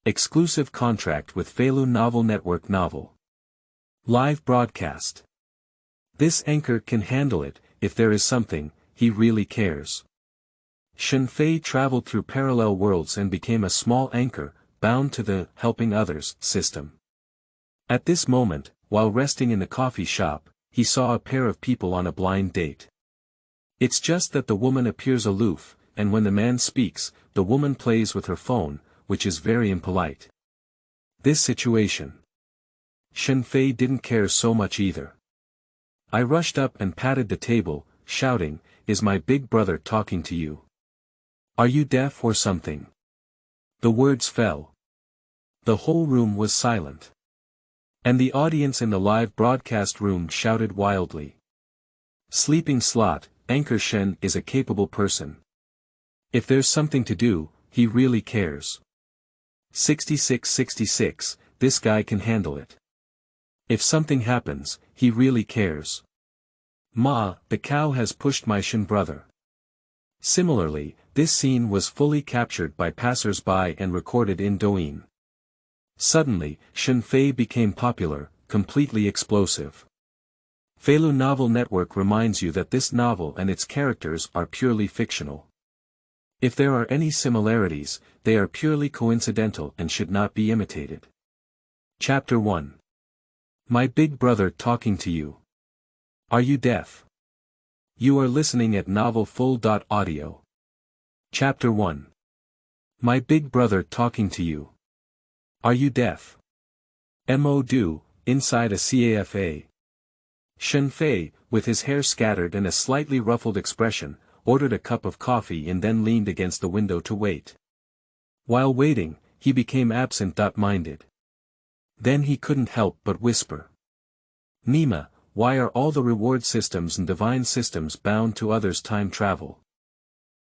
Exclusive contract with Feilu Novel Network Novel. Live broadcast. This anchor can handle it, if there is something, he really cares. Shen Fei traveled through parallel worlds and became a small anchor, bound to the helping others system. At this moment, while resting in the coffee shop, he saw a pair of people on a blind date. It's just that the woman appears aloof, and when the man speaks, the woman plays with her phone, which is very impolite. This situation. Shen Fei didn't care so much either. I rushed up and patted the table, shouting, "Is my big brother talking to you? Are you deaf or something?" The words fell. The whole room was silent. And the audience in the live broadcast room shouted wildly. Sleeping slot, Anchor Shen is a capable person. If there's something to do, he really cares. 6666, this guy can handle it. If something happens, he really cares. Ma, the cow has pushed my Shen brother. Similarly, this scene was fully captured by passers-by and recorded in Douyin. Suddenly, Shen Fei became popular, completely explosive. Feilu Novel Network reminds you that this novel and its characters are purely fictional. If there are any similarities, they are purely coincidental and should not be imitated. Chapter 1. My big brother talking to you. Are you deaf? You are listening at novelfull.audio. Chapter 1. My big brother talking to you. Are you deaf? Mo do, inside a CAFA. Shen Fei, with his hair scattered and a slightly ruffled expression, ordered a cup of coffee and then leaned against the window to wait. While waiting, he became absent-minded. Then he couldn't help but whisper. Nima, why are all the reward systems and divine systems bound to others' time travel?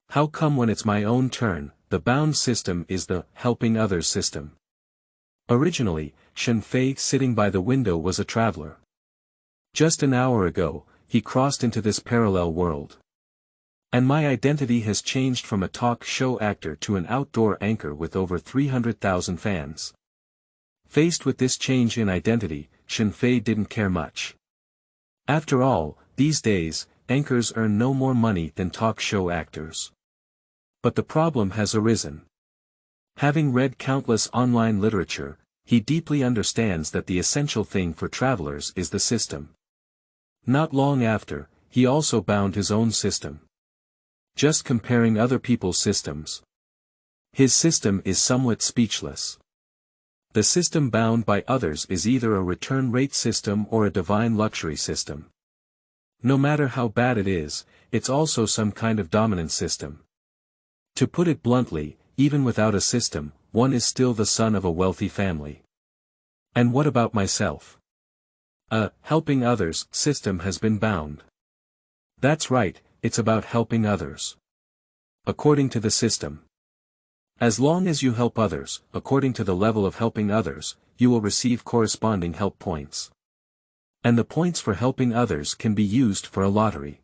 How come when it's my own turn, the bound system is the helping others system? Originally, Shen Fei sitting by the window was a traveler. Just an hour ago, he crossed into this parallel world. And my identity has changed from a talk show actor to an outdoor anchor with over 300,000 fans. Faced with this change in identity, Shen Fei didn't care much. After all, these days, anchors earn no more money than talk show actors. But the problem has arisen. Having read countless online literature, he deeply understands that the essential thing for travelers is the system. Not long after, he also bound his own system. Just comparing other people's systems. His system is somewhat speechless. The system bound by others is either a return rate system or a divine luxury system. No matter how bad it is, it's also some kind of dominant system. To put it bluntly, even without a system, one is still the son of a wealthy family. And what about myself? A helping others system has been bound. That's right, it's about helping others. According to the system. As long as you help others, according to the level of helping others, you will receive corresponding help points. And the points for helping others can be used for a lottery.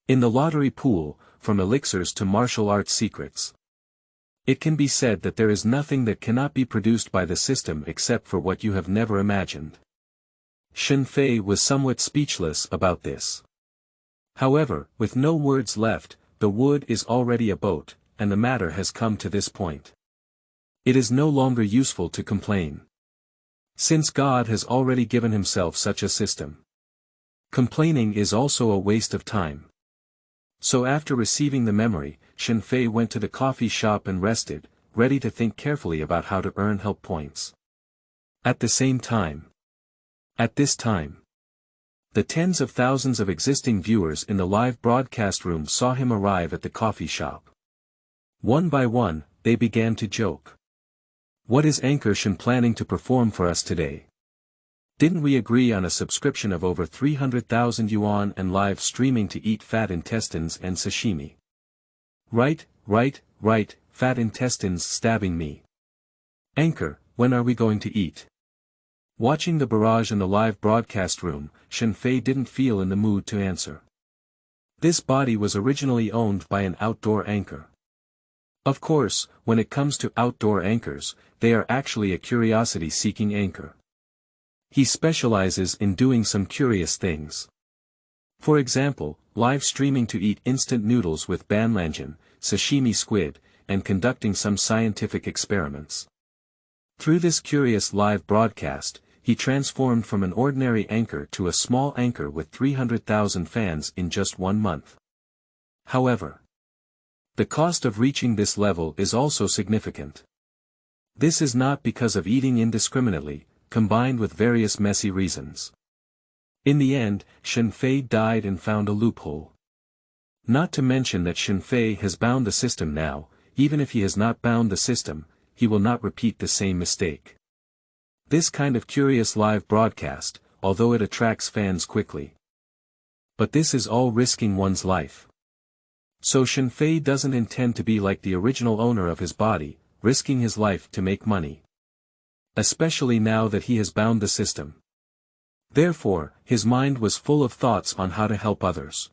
In the lottery pool, from elixirs to martial arts secrets. It can be said that there is nothing that cannot be produced by the system except for what you have never imagined. Shen Fei was somewhat speechless about this. However, with no words left, the wood is already a boat, and the matter has come to this point. It is no longer useful to complain. Since God has already given himself such a system. Complaining is also a waste of time. So after receiving the memory, Shen Fei went to the coffee shop and rested, ready to think carefully about how to earn help points. At this time, the tens of thousands of existing viewers in the live broadcast room saw him arrive at the coffee shop. One by one, they began to joke. What is Anchor Shen planning to perform for us today? Didn't we agree on a subscription of over 300,000 yuan and live streaming to eat fat intestines and sashimi? Right, fat intestines stabbing me. Anchor, when are we going to eat? Watching the barrage in the live broadcast room, Shen Fei didn't feel in the mood to answer. This body was originally owned by an outdoor anchor. Of course, when it comes to outdoor anchors, they are actually a curiosity-seeking anchor. He specializes in doing some curious things. For example, live streaming to eat instant noodles with banlanjan, sashimi squid, and conducting some scientific experiments. Through this curious live broadcast, he transformed from an ordinary anchor to a small anchor with 300,000 fans in just 1 month. However, the cost of reaching this level is also significant. This is not because of eating indiscriminately, combined with various messy reasons. In the end, Shen Fei died and found a loophole. Not to mention that Shen Fei has bound the system now. Even if he has not bound the system, he will not repeat the same mistake. This kind of curious live broadcast, although it attracts fans quickly. But this is all risking one's life. So Shen Fei doesn't intend to be like the original owner of his body, risking his life to make money. Especially now that he has bound the system. Therefore, his mind was full of thoughts on how to help others.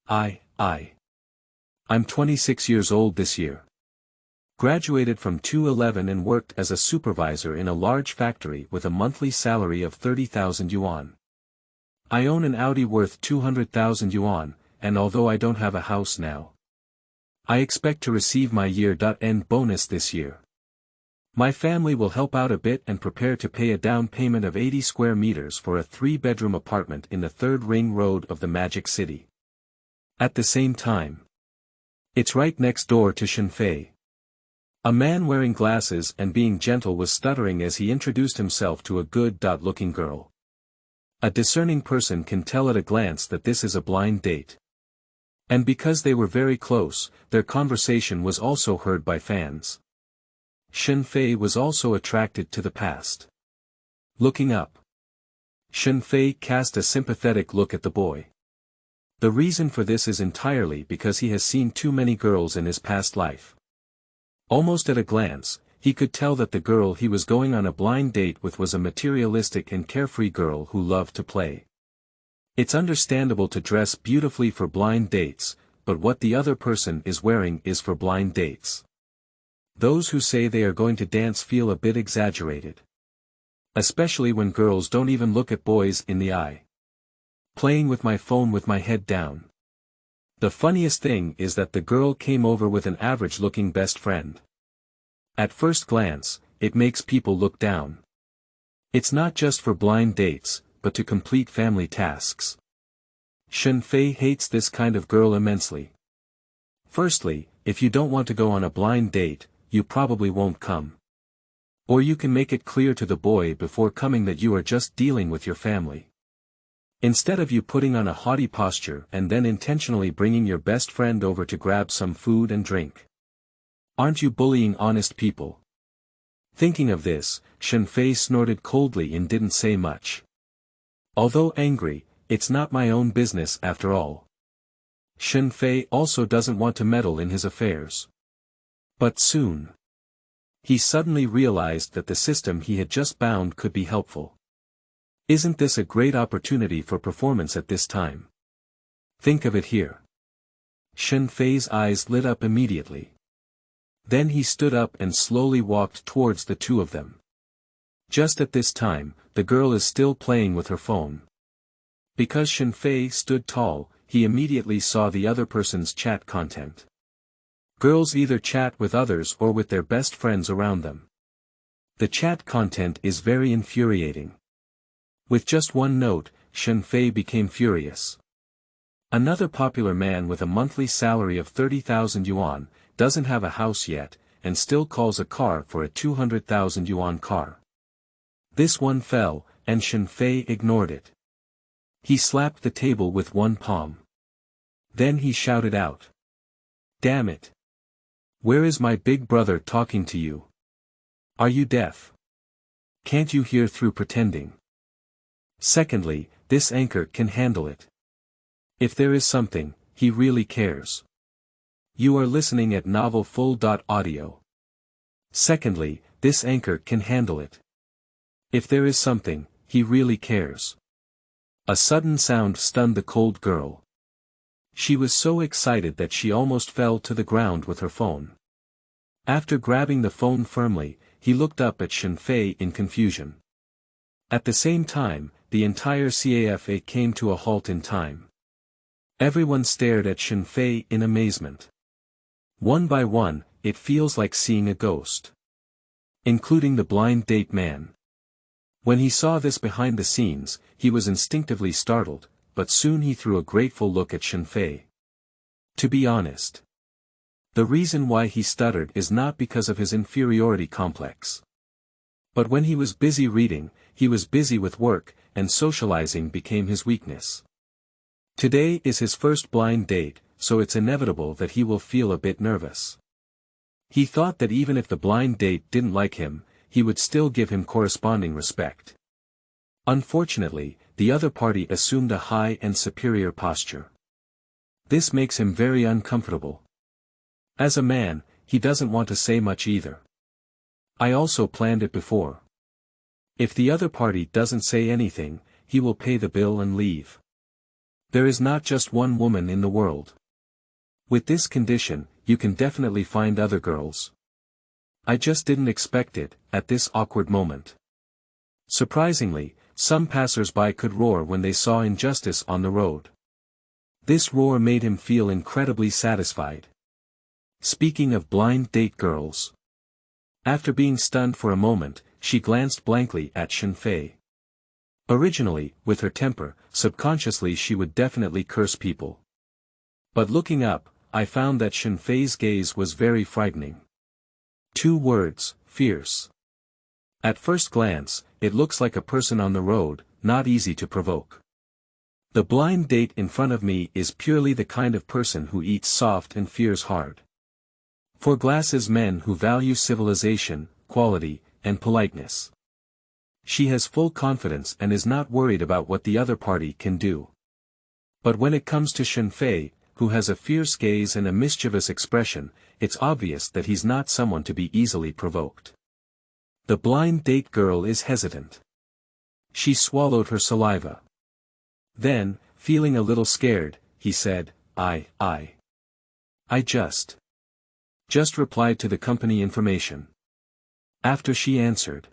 I'm 26 years old this year. Graduated from 211 and worked as a supervisor in a large factory with a monthly salary of 30,000 yuan. I own an Audi worth 200,000 yuan, and although I don't have a house now, I expect to receive my year-end bonus this year. My family will help out a bit and prepare to pay a down payment of 80 square meters for a 3-bedroom apartment in the 3rd ring road of the Magic City. At the same time, it's right next door to Shen Fei. A man wearing glasses and being gentle was stuttering as he introduced himself to a good-looking girl. A discerning person can tell at a glance that this is a blind date. And because they were very close, their conversation was also heard by fans. Shen Fei was also attracted to the past. Looking up, Shen Fei cast a sympathetic look at the boy. The reason for this is entirely because he has seen too many girls in his past life. Almost at a glance, he could tell that the girl he was going on a blind date with was a materialistic and carefree girl who loved to play. It's understandable to dress beautifully for blind dates, but what the other person is wearing is for blind dates. Those who say they are going to dance feel a bit exaggerated. Especially when girls don't even look at boys in the eye. Playing with my phone with my head down. The funniest thing is that the girl came over with an average-looking best friend. At first glance, it makes people look down. It's not just for blind dates, but to complete family tasks. Shen Fei hates this kind of girl immensely. Firstly, if you don't want to go on a blind date, you probably won't come. Or you can make it clear to the boy before coming that you are just dealing with your family. Instead of you putting on a haughty posture and then intentionally bringing your best friend over to grab some food and drink. Aren't you bullying honest people? Thinking of this, Shen Fei snorted coldly and didn't say much. Although angry, it's not my own business after all. Shen Fei also doesn't want to meddle in his affairs. But soon, he suddenly realized that the system he had just bound could be helpful. Isn't this a great opportunity for performance at this time? Think of it here. Shen Fei's eyes lit up immediately. Then he stood up and slowly walked towards the two of them. Just at this time, the girl is still playing with her phone. Because Shen Fei stood tall, he immediately saw the other person's chat content. Girls either chat with others or with their best friends around them. The chat content is very infuriating. With just one note, Shen Fei became furious. Another popular man with a monthly salary of 30,000 yuan, doesn't have a house yet, and still calls a car for a 200,000 yuan car. This one fell, and Shen Fei ignored it. He slapped the table with one palm. Then he shouted out. Damn it! Where is my big brother talking to you? Are you deaf? Can't you hear through pretending? Secondly, this anchor can handle it. If there is something, he really cares. You are listening at novelfull.audio. Secondly, this anchor can handle it. If there is something, he really cares. A sudden sound stunned the cold girl. She was so excited that she almost fell to the ground with her phone. After grabbing the phone firmly, he looked up at Shen Fei in confusion. At the same time, the entire CAFA came to a halt in time. Everyone stared at Shen Fei in amazement. One by one, it feels like seeing a ghost. Including the blind date man. When he saw this behind the scenes, he was instinctively startled, but soon he threw a grateful look at Shen Fei. To be honest. The reason why he stuttered is not because of his inferiority complex. But when he was busy reading, he was busy with work, and socializing became his weakness. Today is his first blind date, so it's inevitable that he will feel a bit nervous. He thought that even if the blind date didn't like him, he would still give him corresponding respect. Unfortunately, the other party assumed a high and superior posture. This makes him very uncomfortable. As a man, he doesn't want to say much either. I also planned it before. If the other party doesn't say anything, he will pay the bill and leave. There is not just one woman in the world. With this condition, you can definitely find other girls. I just didn't expect it, at this awkward moment. Surprisingly, some passers-by could roar when they saw injustice on the road. This roar made him feel incredibly satisfied. Speaking of blind date girls. After being stunned for a moment, she glanced blankly at Shen Fei. Originally, with her temper, subconsciously she would definitely curse people. But looking up, I found that Shen Fei's gaze was very frightening. 2 words, fierce. At first glance, it looks like a person on the road, not easy to provoke. The blind date in front of me is purely the kind of person who eats soft and fears hard. 4 glasses men who value civilization, quality, and politeness. She has full confidence and is not worried about what the other party can do. But when it comes to Shen Fei, who has a fierce gaze and a mischievous expression, it's obvious that he's not someone to be easily provoked. The blind date girl is hesitant. She swallowed her saliva. Then, feeling a little scared, he said, I just replied to the company information. After she answered,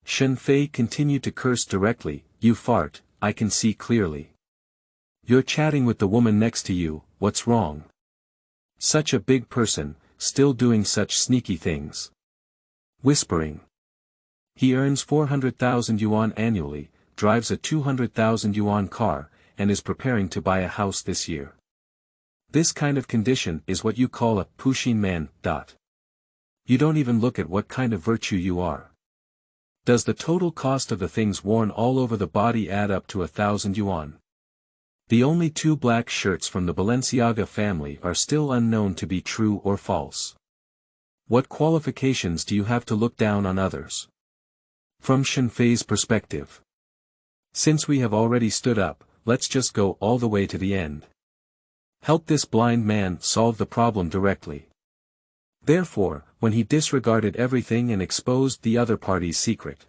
Shen Fei continued to curse directly, you fart, I can see clearly. You're chatting with the woman next to you, what's wrong? Such a big person, still doing such sneaky things. Whispering. He earns 400,000 yuan annually, drives a 200,000 yuan car, and is preparing to buy a house this year. This kind of condition is what you call a pushin man. You don't even look at what kind of virtue you are. Does the total cost of the things worn all over the body add up to 1,000 yuan? The only 2 black shirts from the Balenciaga family are still unknown to be true or false. What qualifications do you have to look down on others? From Shen Fei's perspective. Since we have already stood up, let's just go all the way to the end. Help this blind man solve the problem directly. Therefore, when he disregarded everything and exposed the other party's secret,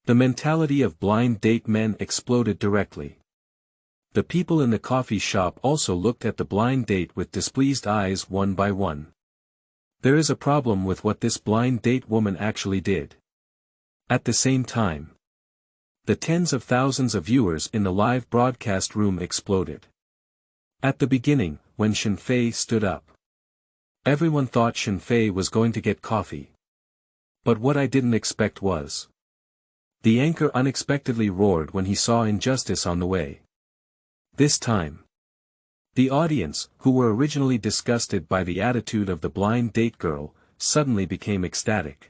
the mentality of blind date men exploded directly. The people in the coffee shop also looked at the blind date with displeased eyes one by one. There is a problem with what this blind date woman actually did. At the same time, the tens of thousands of viewers in the live broadcast room exploded. At the beginning, when Shen Fei stood up, everyone thought Shen Fei was going to get coffee. But what I didn't expect was, the anchor unexpectedly roared when he saw injustice on the way. This time, the audience, who were originally disgusted by the attitude of the blind date girl, suddenly became ecstatic.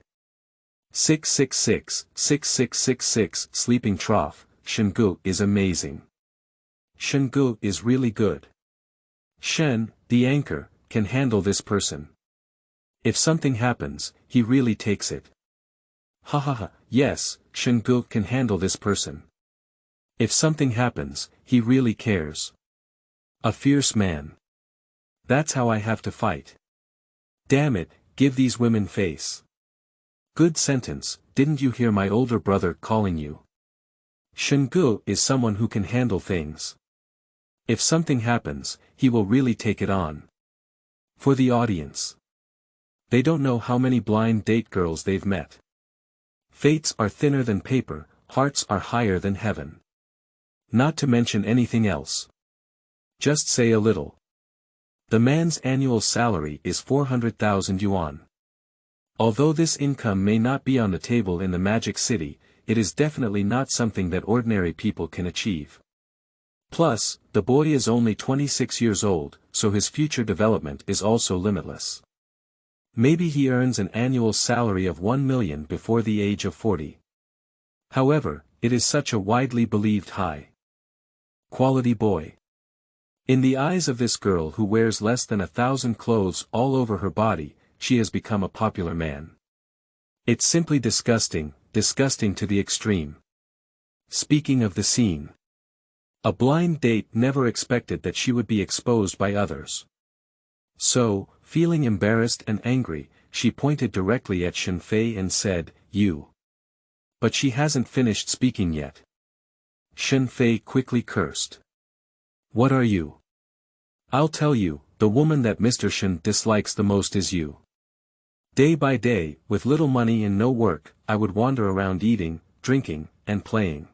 666, 6666, sleeping trough, Shen Ge is amazing. Shen Ge is really good. Shen, the anchor, can handle this person. If something happens, he really takes it. Ha ha ha, yes, Shen Ge can handle this person. If something happens, he really cares. A fierce man. That's how I have to fight. Damn it, give these women face. Good sentence, didn't you hear my older brother calling you? Shen Ge is someone who can handle things. If something happens, he will really take it on. For the audience. They don't know how many blind date girls they've met. Fates are thinner than paper, hearts are higher than heaven. Not to mention anything else. Just say a little. The man's annual salary is 400,000 yuan. Although this income may not be on the table in the Magic City, it is definitely not something that ordinary people can achieve. Plus, the boy is only 26 years old, so his future development is also limitless. Maybe he earns an annual salary of 1 million before the age of 40. However, it is such a widely believed high-quality boy. In the eyes of this girl who wears less than 1,000 clothes all over her body, she has become a popular man. It's simply disgusting, disgusting to the extreme. Speaking of the scene. A blind date never expected that she would be exposed by others. So, feeling embarrassed and angry, she pointed directly at Shen Fei and said, "You." But she hasn't finished speaking yet. Shen Fei quickly cursed. "What are you?" "I'll tell you, the woman that Mr. Shen dislikes the most is you." Day by day, with little money and no work, I would wander around eating, drinking, and playing.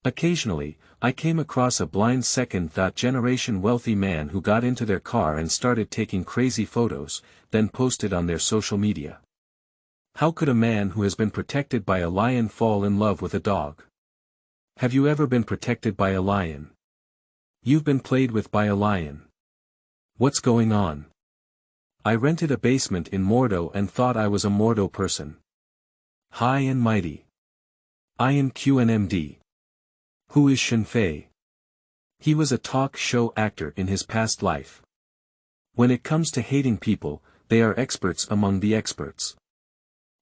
Occasionally, I came across a blind second-generation wealthy man who got into their car and started taking crazy photos, then posted on their social media. How could a man who has been protected by a lion fall in love with a dog? Have you ever been protected by a lion? You've been played with by a lion. What's going on? I rented a basement in Mordo and thought I was a Mordo person. High and mighty. I am QNMD. Who is Shen Fei? He was a talk show actor in his past life. When it comes to hating people, they are experts among the experts.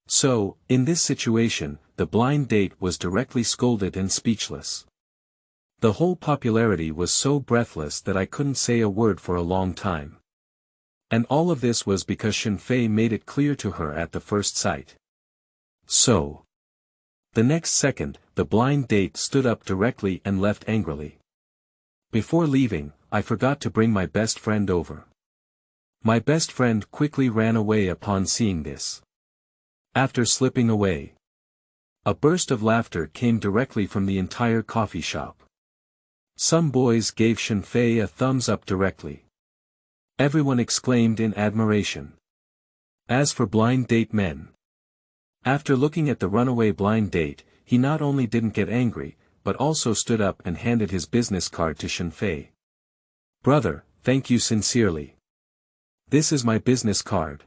So, in this situation, the blind date was directly scolded and speechless. The whole popularity was so breathless that I couldn't say a word for a long time. And all of this was because Shen Fei made it clear to her at the first sight. So. The next second, the blind date stood up directly and left angrily. Before leaving, I forgot to bring my best friend over. My best friend quickly ran away upon seeing this. After slipping away, a burst of laughter came directly from the entire coffee shop. Some boys gave Shen Fei a thumbs up directly. Everyone exclaimed in admiration. As for blind date men, after looking at the runaway blind date, he not only didn't get angry, but also stood up and handed his business card to Shen Fei. "Brother, thank you sincerely. This is my business card.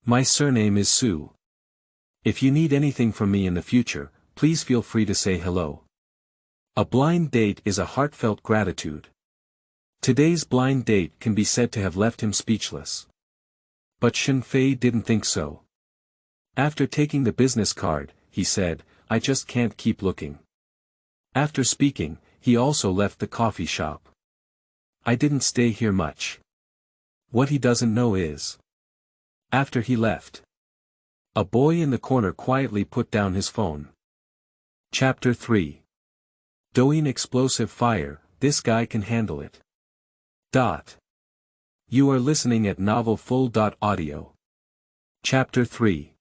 My surname is Su. If you need anything from me in the future, please feel free to say hello." A blind date is a heartfelt gratitude. Today's blind date can be said to have left him speechless. But Shen Fei didn't think so. After taking the business card, he said, "I just can't keep looking." After speaking, he also left the coffee shop. I didn't stay here much. What he doesn't know is. After he left, a boy in the corner quietly put down his phone. Chapter 3. Douyin Explosive Fire, this guy can handle it. You are listening at novelfull.audio. Chapter 3.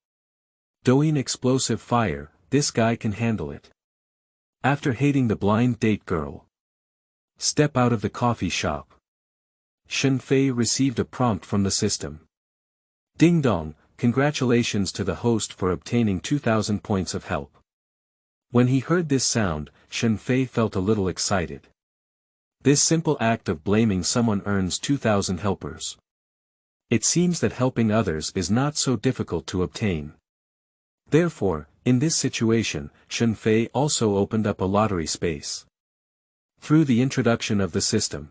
Douyin Explosive Fire, this guy can handle it. After hating the blind date girl. Step out of the coffee shop. Shen Fei received a prompt from the system. Ding dong, congratulations to the host for obtaining 2,000 points of help. When he heard this sound, Shen Fei felt a little excited. This simple act of blaming someone earns 2,000 helpers. It seems that helping others is not so difficult to obtain. Therefore, in this situation, Shen Fei also opened up a lottery space. Through the introduction of the system.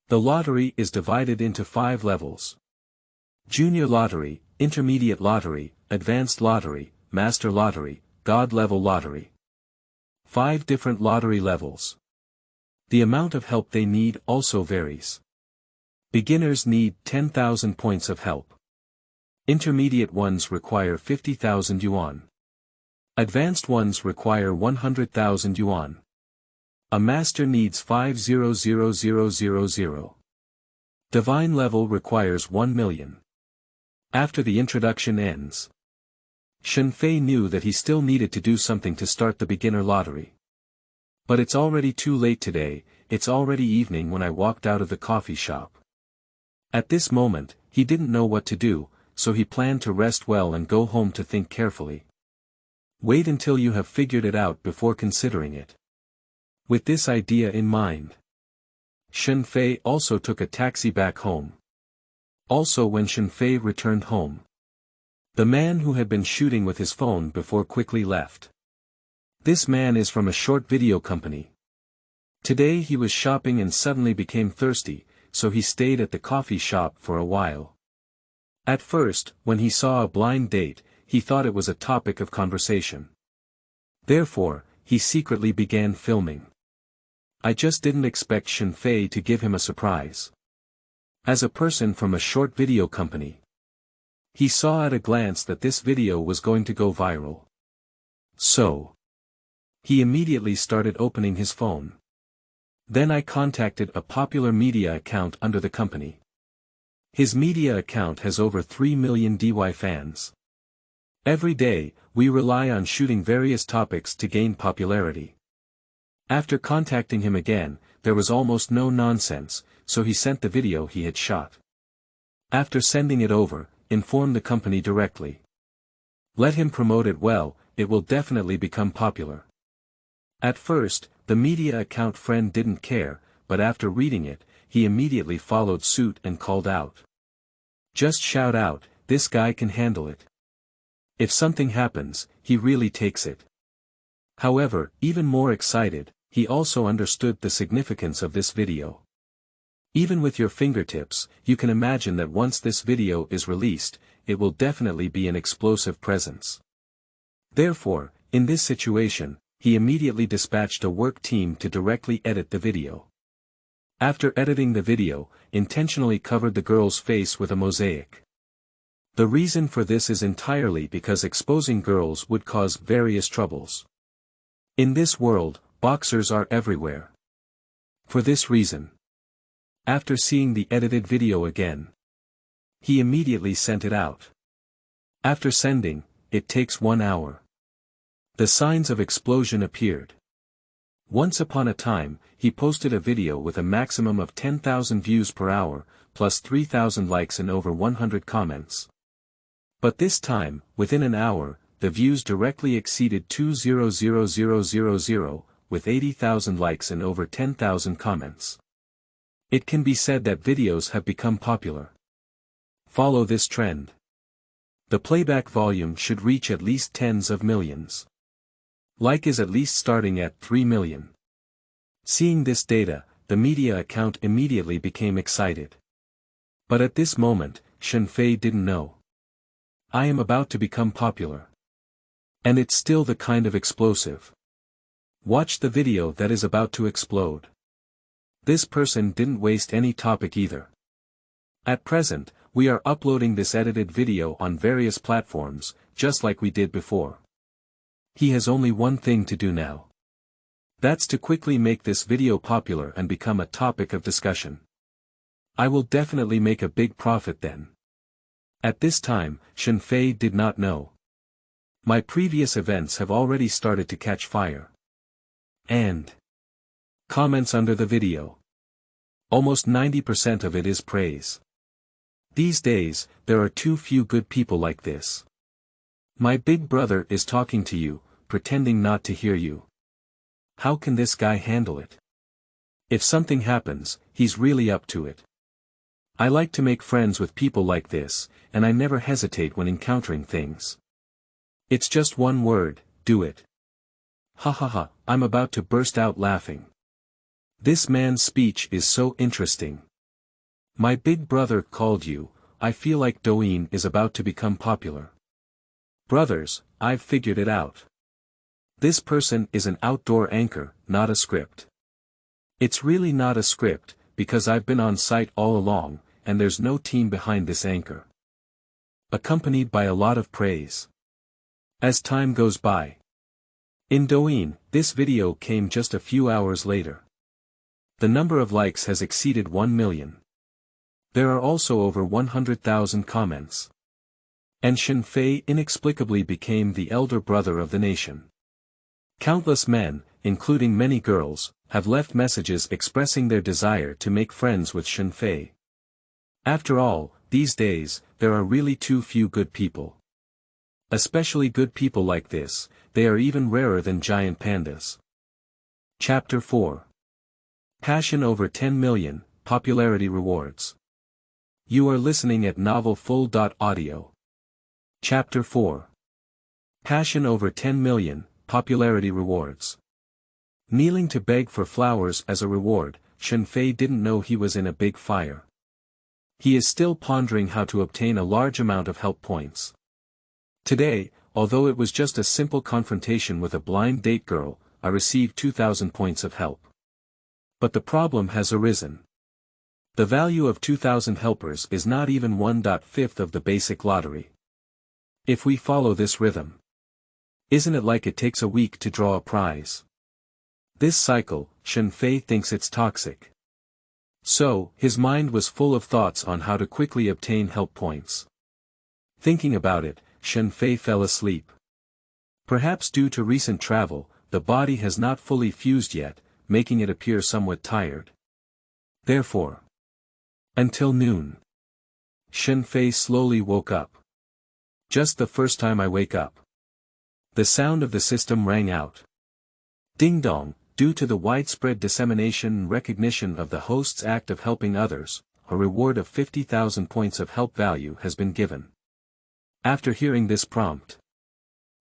The lottery is divided into 5 levels. Junior lottery, intermediate lottery, advanced lottery, master lottery, god-level lottery. 5 different lottery levels. The amount of help they need also varies. Beginners need 10,000 points of help. Intermediate ones require 50,000 yuan. Advanced ones require 100,000 yuan. A master needs 500,000. Divine level requires 1 million. After the introduction ends, Shen Fei knew that he still needed to do something to start the beginner lottery. But it's already too late today, it's already evening when I walked out of the coffee shop. At this moment, he didn't know what to do, so he planned to rest well and go home to think carefully. Wait until you have figured it out before considering it. With this idea in mind, Shen Fei also took a taxi back home. Also, when Shen Fei returned home, the man who had been shooting with his phone before quickly left. This man is from a short video company. Today he was shopping and suddenly became thirsty, so he stayed at the coffee shop for a while. At first, when he saw a blind date, he thought it was a topic of conversation. Therefore, he secretly began filming. I just didn't expect Shen Fei to give him a surprise. As a person from a short video company, he saw at a glance that this video was going to go viral. So, he immediately started opening his phone. Then I contacted a popular media account under the company. His media account has over 3 million DY fans. Every day, we rely on shooting various topics to gain popularity. After contacting him again, there was almost no nonsense, so he sent the video he had shot. After sending it over, inform the company directly. Let him promote it well, it will definitely become popular. At first, the media account friend didn't care, but after reading it, he immediately followed suit and called out. Just shout out, this guy can handle it. If something happens, he really takes it. However, even more excited, he also understood the significance of this video. Even with your fingertips, you can imagine that once this video is released, it will definitely be an explosive presence. Therefore, in this situation, he immediately dispatched a work team to directly edit the video. After editing the video, intentionally covered the girl's face with a mosaic. The reason for this is entirely because exposing girls would cause various troubles. In this world, boxers are everywhere. For this reason, after seeing the edited video again, he immediately sent it out. After sending, it takes 1 hour. The signs of explosion appeared. Once upon a time, he posted a video with a maximum of 10,000 views per hour, plus 3,000 likes and over 100 comments. But this time, within an hour, the views directly exceeded 200,000, with 80,000 likes and over 10,000 comments. It can be said that videos have become popular. Follow this trend. The playback volume should reach at least tens of millions. Like is at least starting at 3 million. Seeing this data, the media account immediately became excited. But at this moment, Shen Fei didn't know. I am about to become popular. And it's still the kind of explosive. Watch the video that is about to explode. This person didn't waste any topic either. At present, we are uploading this edited video on various platforms, just like we did before. He has only one thing to do now. That's to quickly make this video popular and become a topic of discussion. I will definitely make a big profit then. At this time, Shen Fei did not know. My previous events have already started to catch fire. And comments under the video. Almost 90% of it is praise. These days, there are too few good people like this. My big brother is talking to you, pretending not to hear you. How can this guy handle it? If something happens, he's really up to it. I like to make friends with people like this, and I never hesitate when encountering things. It's just one word, do it. Ha ha ha, I'm about to burst out laughing. This man's speech is so interesting. My big brother called you, I feel like Douyin is about to become popular. Brothers, I've figured it out. This person is an outdoor anchor, not a script. It's really not a script, because I've been on site all along, and there's no team behind this anchor. Accompanied by a lot of praise. As time goes by. In Douyin, this video came just a few hours later. The number of likes has exceeded 1 million. There are also over 100,000 comments. And Shen Fei inexplicably became the elder brother of the nation. Countless men, including many girls, have left messages expressing their desire to make friends with Shen Fei. After all, these days, there are really too few good people. Especially good people like this, they are even rarer than giant pandas. Chapter 4. Passion over 10 million, Popularity Rewards. You are listening at novelfull.audio. Chapter 4. Passion over 10 million, Popularity Rewards. Kneeling to beg for flowers as a reward, Shen Fei didn't know he was in a big fire. He is still pondering how to obtain a large amount of help points. Today, although it was just a simple confrontation with a blind date girl, I received 2,000 points of help. But the problem has arisen. The value of 2,000 helpers is not even 1/5 of the basic lottery. If we follow this rhythm, isn't it like it takes a week to draw a prize? This cycle, Shen Fei thinks it's toxic. So, his mind was full of thoughts on how to quickly obtain help points. Thinking about it, Shen Fei fell asleep. Perhaps due to recent travel, the body has not fully fused yet, making it appear somewhat tired. Therefore, until noon, Shen Fei slowly woke up. Just the first time I wake up, the sound of the system rang out. Ding dong. Due to the widespread dissemination and recognition of the host's act of helping others, a reward of 50,000 points of help value has been given. After hearing this prompt,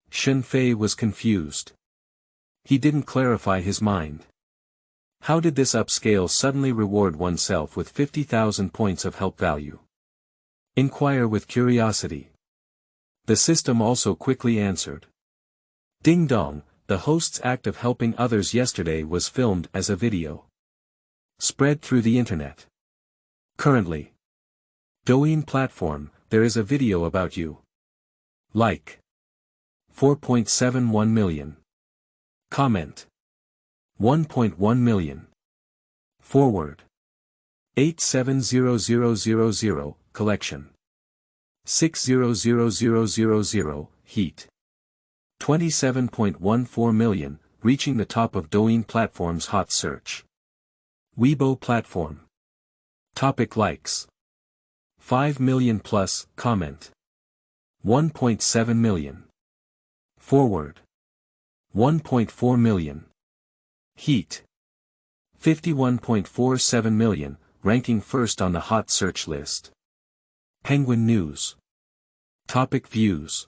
Shen Fei was confused. He didn't clarify his mind. How did this upscale suddenly reward oneself with 50,000 points of help value? Inquire with curiosity. The system also quickly answered. Ding dong. The host's act of helping others yesterday was filmed as a video. Spread through the internet. Currently, Douyin platform, there is a video about you. Like 4.71 million. Comment 1.1 million. Forward 870000. Collection 600000. Heat 27.14 million, reaching the top of Douyin platform's hot search. Weibo platform. Topic likes 5 million plus. Comment 1.7 million. Forward 1.4 million. Heat 51.47 million, ranking first on the hot search list. Penguin News. Topic views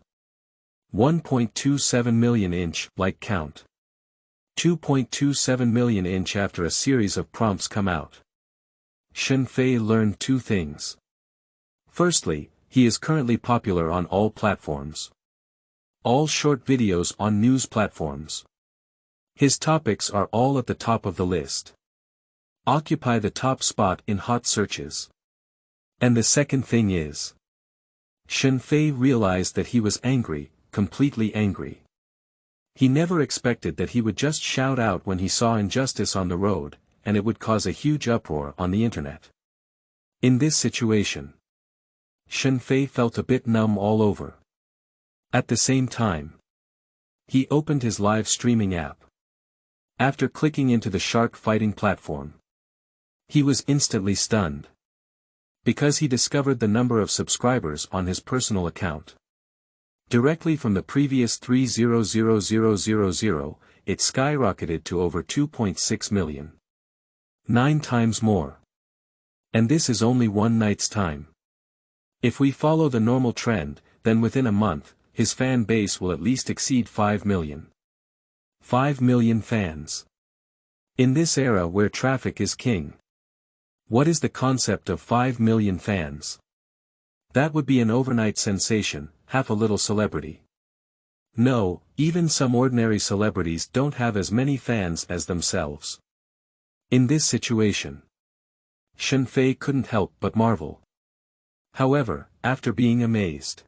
1.27 million inch like count. 2.27 million inch after a series of prompts come out. Shen Fei learned two things. Firstly, he is currently popular on all platforms. All short videos on news platforms. His topics are all at the top of the list. Occupy the top spot in hot searches. And the second thing is, Shen Fei realized that he was angry, completely angry. He never expected that he would just shout out when he saw injustice on the road, and it would cause a huge uproar on the internet. In this situation, Shen Fei felt a bit numb all over. At the same time, he opened his live streaming app. After clicking into the shark fighting platform, he was instantly stunned. Because he discovered the number of subscribers on his personal account. Directly from the previous 300,000, it skyrocketed to over 2.6 million. 9 times more. And this is only one night's time. If we follow the normal trend, then within a month, his fan base will at least exceed 5 million. 5 million fans. In this era where traffic is king. What is the concept of 5 million fans? That would be an overnight sensation, half a little celebrity. No, even some ordinary celebrities don't have as many fans as themselves. In this situation, Shen Fei couldn't help but marvel. However, after being amazed,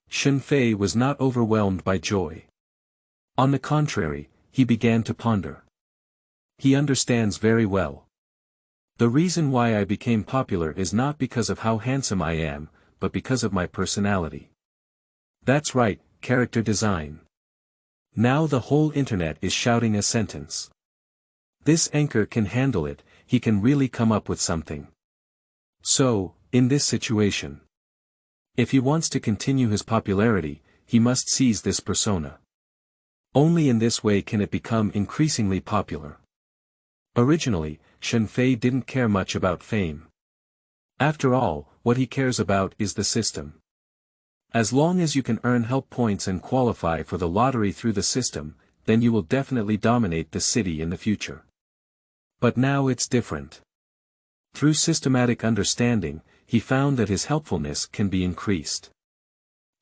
Shen Fei was not overwhelmed by joy. On the contrary, he began to ponder. He understands very well. The reason why I became popular is not because of how handsome I am, but because of my personality. That's right, character design. Now the whole internet is shouting a sentence. This anchor can handle it, he can really come up with something. So, in this situation, if he wants to continue his popularity, he must seize this persona. Only in this way can it become increasingly popular. Originally, Shen Fei didn't care much about fame. After all, what he cares about is the system. As long as you can earn help points and qualify for the lottery through the system, then you will definitely dominate the city in the future. But now it's different. Through systematic understanding, he found that his helpfulness can be increased.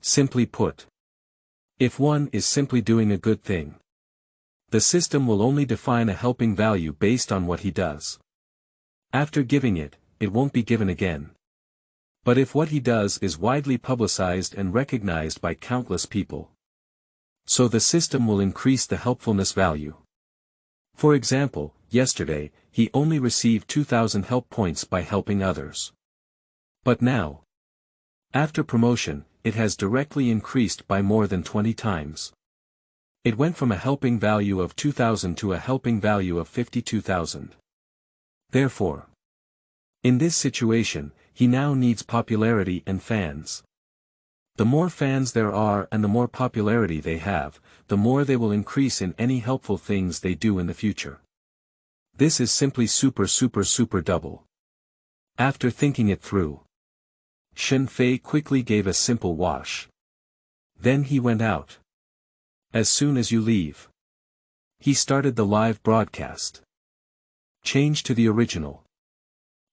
Simply put, if one is simply doing a good thing, the system will only define a helping value based on what he does. After giving it, it won't be given again. But if what he does is widely publicized and recognized by countless people, so the system will increase the helpfulness value. For example, yesterday, he only received 2,000 help points by helping others. But now, after promotion, it has directly increased by more than 20 times. It went from a helping value of 2,000 to a helping value of 52,000. Therefore, in this situation, he now needs popularity and fans. The more fans there are and the more popularity they have, the more they will increase in any helpful things they do in the future. This is simply super double. After thinking it through, Shen Fei quickly gave a simple wash. Then he went out. As soon as you leave, he started the live broadcast. Change to the original.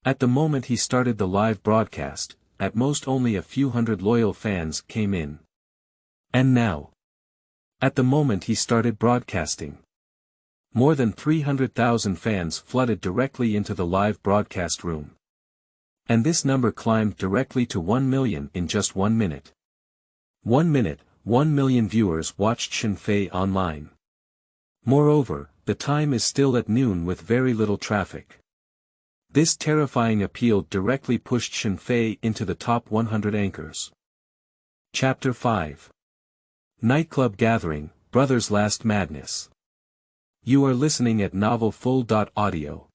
At the moment he started the live broadcast, at most only a few hundred loyal fans came in. And now, at the moment he started broadcasting, more than 300,000 fans flooded directly into the live broadcast room. And this number climbed directly to 1 million in just 1 minute. 1 minute, 1 million viewers watched Shen Fei online. Moreover, the time is still at noon with very little traffic. This terrifying appeal directly pushed Shen Fei into the top 100 anchors. Chapter 5. Nightclub Gathering, Brothers Last Madness. You are listening at Novel Full.audio.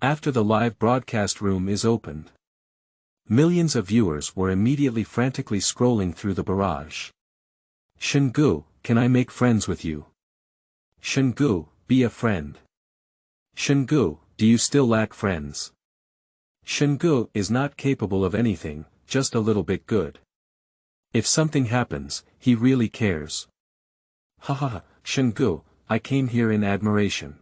After the live broadcast room is opened, millions of viewers were immediately frantically scrolling through the barrage. Shen Ge, can I make friends with you? Shen Ge, be a friend. Shen Ge, do you still lack friends? Shen Ge is not capable of anything, just a little bit good. If something happens, he really cares. Haha, Shen Ge, I came here in admiration.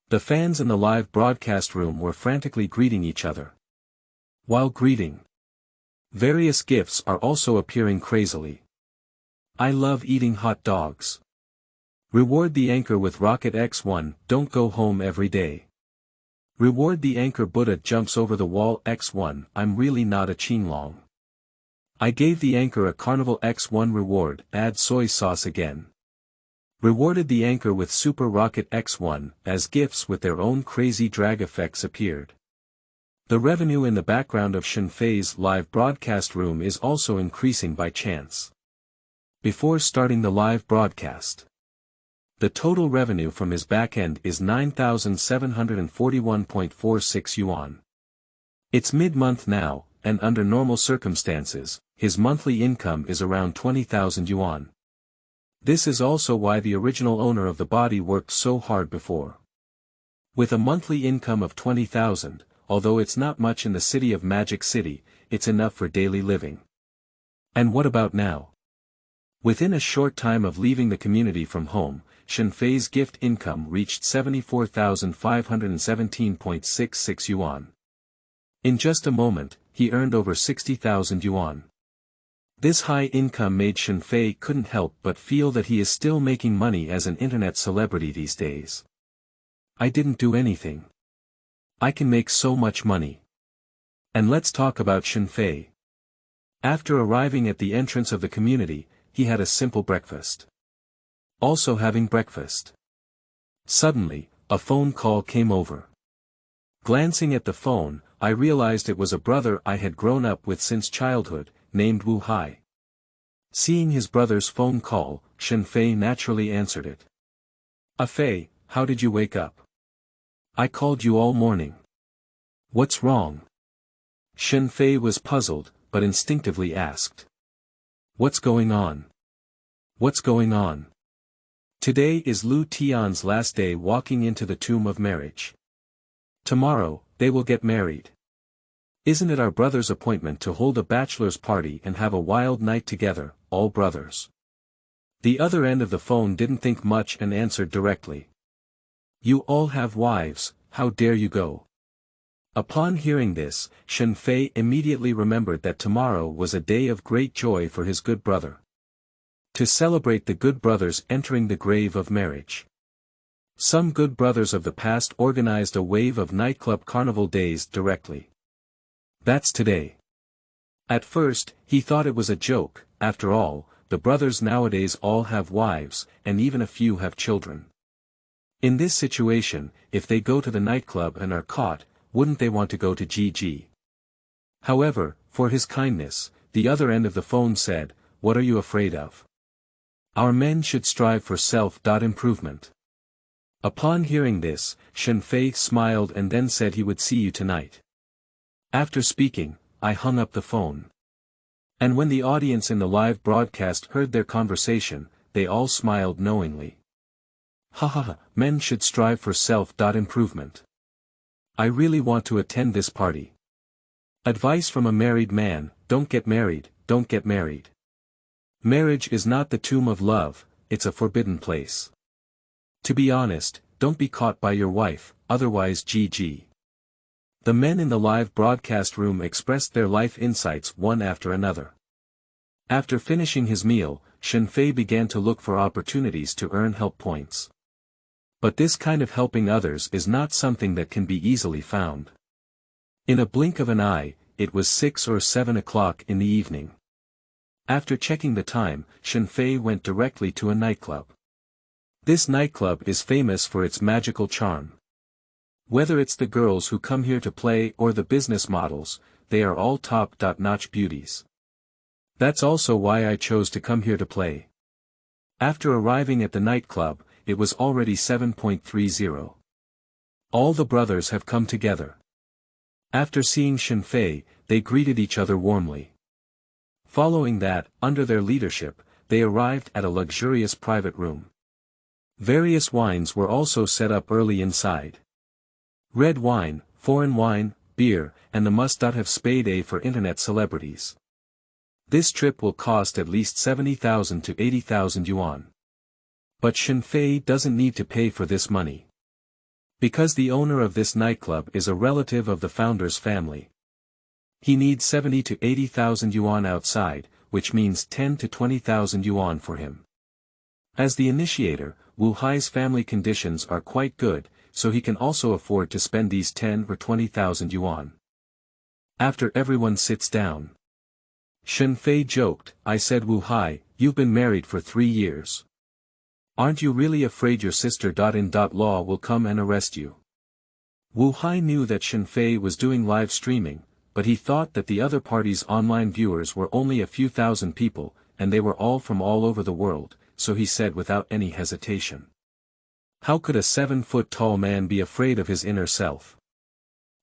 The fans in the live broadcast room were frantically greeting each other. While greeting, various gifts are also appearing crazily. I love eating hot dogs. Reward the anchor with Rocket X1, don't go home every day. Reward the anchor Buddha jumps over the wall X1, I'm really not a Qinglong. I gave the anchor a Carnival X1 reward, add soy sauce again. Rewarded the anchor with Super Rocket X1, as gifts with their own crazy drag effects appeared. The revenue in the background of Shen Fei's live broadcast room is also increasing by chance. Before starting the live broadcast, the total revenue from his backend is 9,741.46 yuan. It's mid-month now, and under normal circumstances, his monthly income is around 20,000 yuan. This is also why the original owner of the body worked so hard before. With a monthly income of 20,000, although it's not much in the city of Magic City, it's enough for daily living. And what about now? Within a short time of leaving the community from home, Shen Fei's gift income reached 74,517.66 yuan. In just a moment, he earned over 60,000 yuan. This high income made Shen Fei couldn't help but feel that he is still making money as an internet celebrity these days. I didn't do anything. I can make so much money. And let's talk about Shen Fei. After arriving at the entrance of the community, he had a simple breakfast. Also having breakfast. Suddenly, a phone call came over. Glancing at the phone, I realized it was a brother I had grown up with since childhood, named Wu Hai. Seeing his brother's phone call, Shen Fei naturally answered it. Fei, how did you wake up? I called you all morning. What's wrong? Shen Fei was puzzled, but instinctively asked. What's going on? What's going on? Today is Lu Tian's last day walking into the tomb of marriage. Tomorrow, they will get married. Isn't it our brother's appointment to hold a bachelor's party and have a wild night together, all brothers? The other end of the phone didn't think much and answered directly. You all have wives, how dare you go? Upon hearing this, Shen Fei immediately remembered that tomorrow was a day of great joy for his good brother. To celebrate the good brothers entering the grave of marriage. Some good brothers of the past organized a wave of nightclub carnival days directly. That's today. At first, he thought it was a joke. After all, the brothers nowadays all have wives, and even a few have children. In this situation, if they go to the nightclub and are caught, wouldn't they want to go to GG? However, for his kindness, the other end of the phone said, what are you afraid of? Our men should strive for self-improvement. Upon hearing this, Shen Fei smiled and then said he would see you tonight. After speaking, I hung up the phone. And when the audience in the live broadcast heard their conversation, they all smiled knowingly. Haha, men should strive for self-improvement. I really want to attend this party. Advice from a married man, don't get married, don't get married. Marriage is not the tomb of love, it's a forbidden place. To be honest, don't be caught by your wife, otherwise GG. The men in the live broadcast room expressed their life insights one after another. After finishing his meal, Shen Fei began to look for opportunities to earn help points. But this kind of helping others is not something that can be easily found. In a blink of an eye, it was 6 or 7 o'clock in the evening. After checking the time, Shen Fei went directly to a nightclub. This nightclub is famous for its magical charm. Whether it's the girls who come here to play or the business models, they are all top-notch beauties. That's also why I chose to come here to play. After arriving at the nightclub, it was already 7:30. All the brothers have come together. After seeing Shen Fei, they greeted each other warmly. Following that, under their leadership, they arrived at a luxurious private room. Various wines were also set up early inside. Red wine, foreign wine, beer, and the must-have spade for internet celebrities. This trip will cost at least 70,000 to 80,000 yuan. But Shen Fei doesn't need to pay for this money. Because the owner of this nightclub is a relative of the founder's family. He needs 70 to 80,000 yuan outside, which means 10 to 20,000 yuan for him. As the initiator, Wu Hai's family conditions are quite good, so he can also afford to spend these 10 or 20,000 yuan. After everyone sits down. Shen Fei joked, I said Wu Hai, you've been married for 3 years. Aren't you really afraid your sister-in-law will come and arrest you? Wu Hai knew that Shen Fei was doing live streaming, but he thought that the other party's online viewers were only a few thousand people, and they were all from all over the world, so he said without any hesitation. How could a 7-foot-tall man be afraid of his inner self?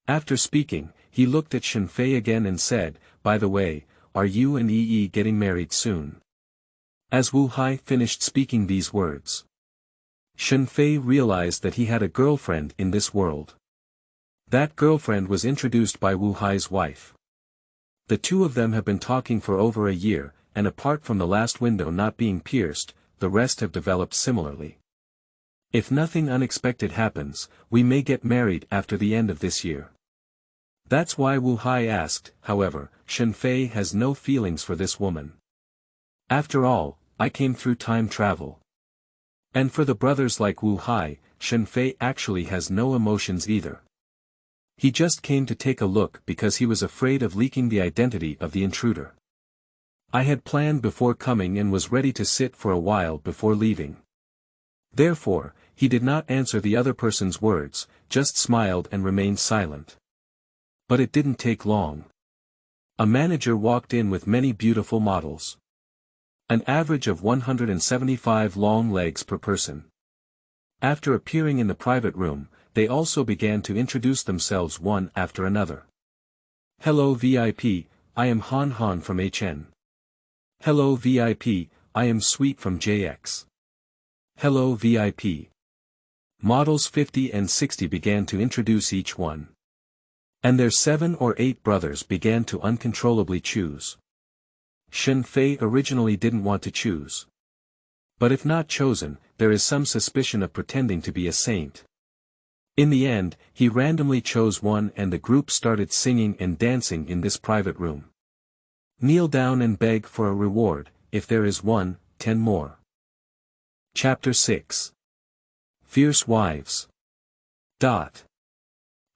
After speaking, he looked at Shen Fei again and said, by the way, are you and Yi getting married soon? As Wu Hai finished speaking these words, Shen Fei realized that he had a girlfriend in this world. That girlfriend was introduced by Wu Hai's wife. The two of them have been talking for over a year, and apart from the last window not being pierced, the rest have developed similarly. If nothing unexpected happens, we may get married after the end of this year. That's why Wu Hai asked, however, Shen Fei has no feelings for this woman. After all, I came through time travel. And for the brothers like Wu Hai, Shen Fei actually has no emotions either. He just came to take a look because he was afraid of leaking the identity of the intruder. I had planned before coming and was ready to sit for a while before leaving. Therefore, he did not answer the other person's words, just smiled and remained silent. But it didn't take long. A manager walked in with many beautiful models. An average of 175 long legs per person. After appearing in the private room, they also began to introduce themselves one after another. Hello VIP, I am Han Han from HN. Hello VIP, I am Sweet from JX. Hello VIP. Models 50 and 60 began to introduce each one. And their 7 or 8 brothers began to uncontrollably choose. Shen Fei originally didn't want to choose. But if not chosen, there is some suspicion of pretending to be a saint. In the end, he randomly chose one and the group started singing and dancing in this private room. Kneel down and beg for a reward, if there is one, 10 more. Chapter 6. Fierce Wives.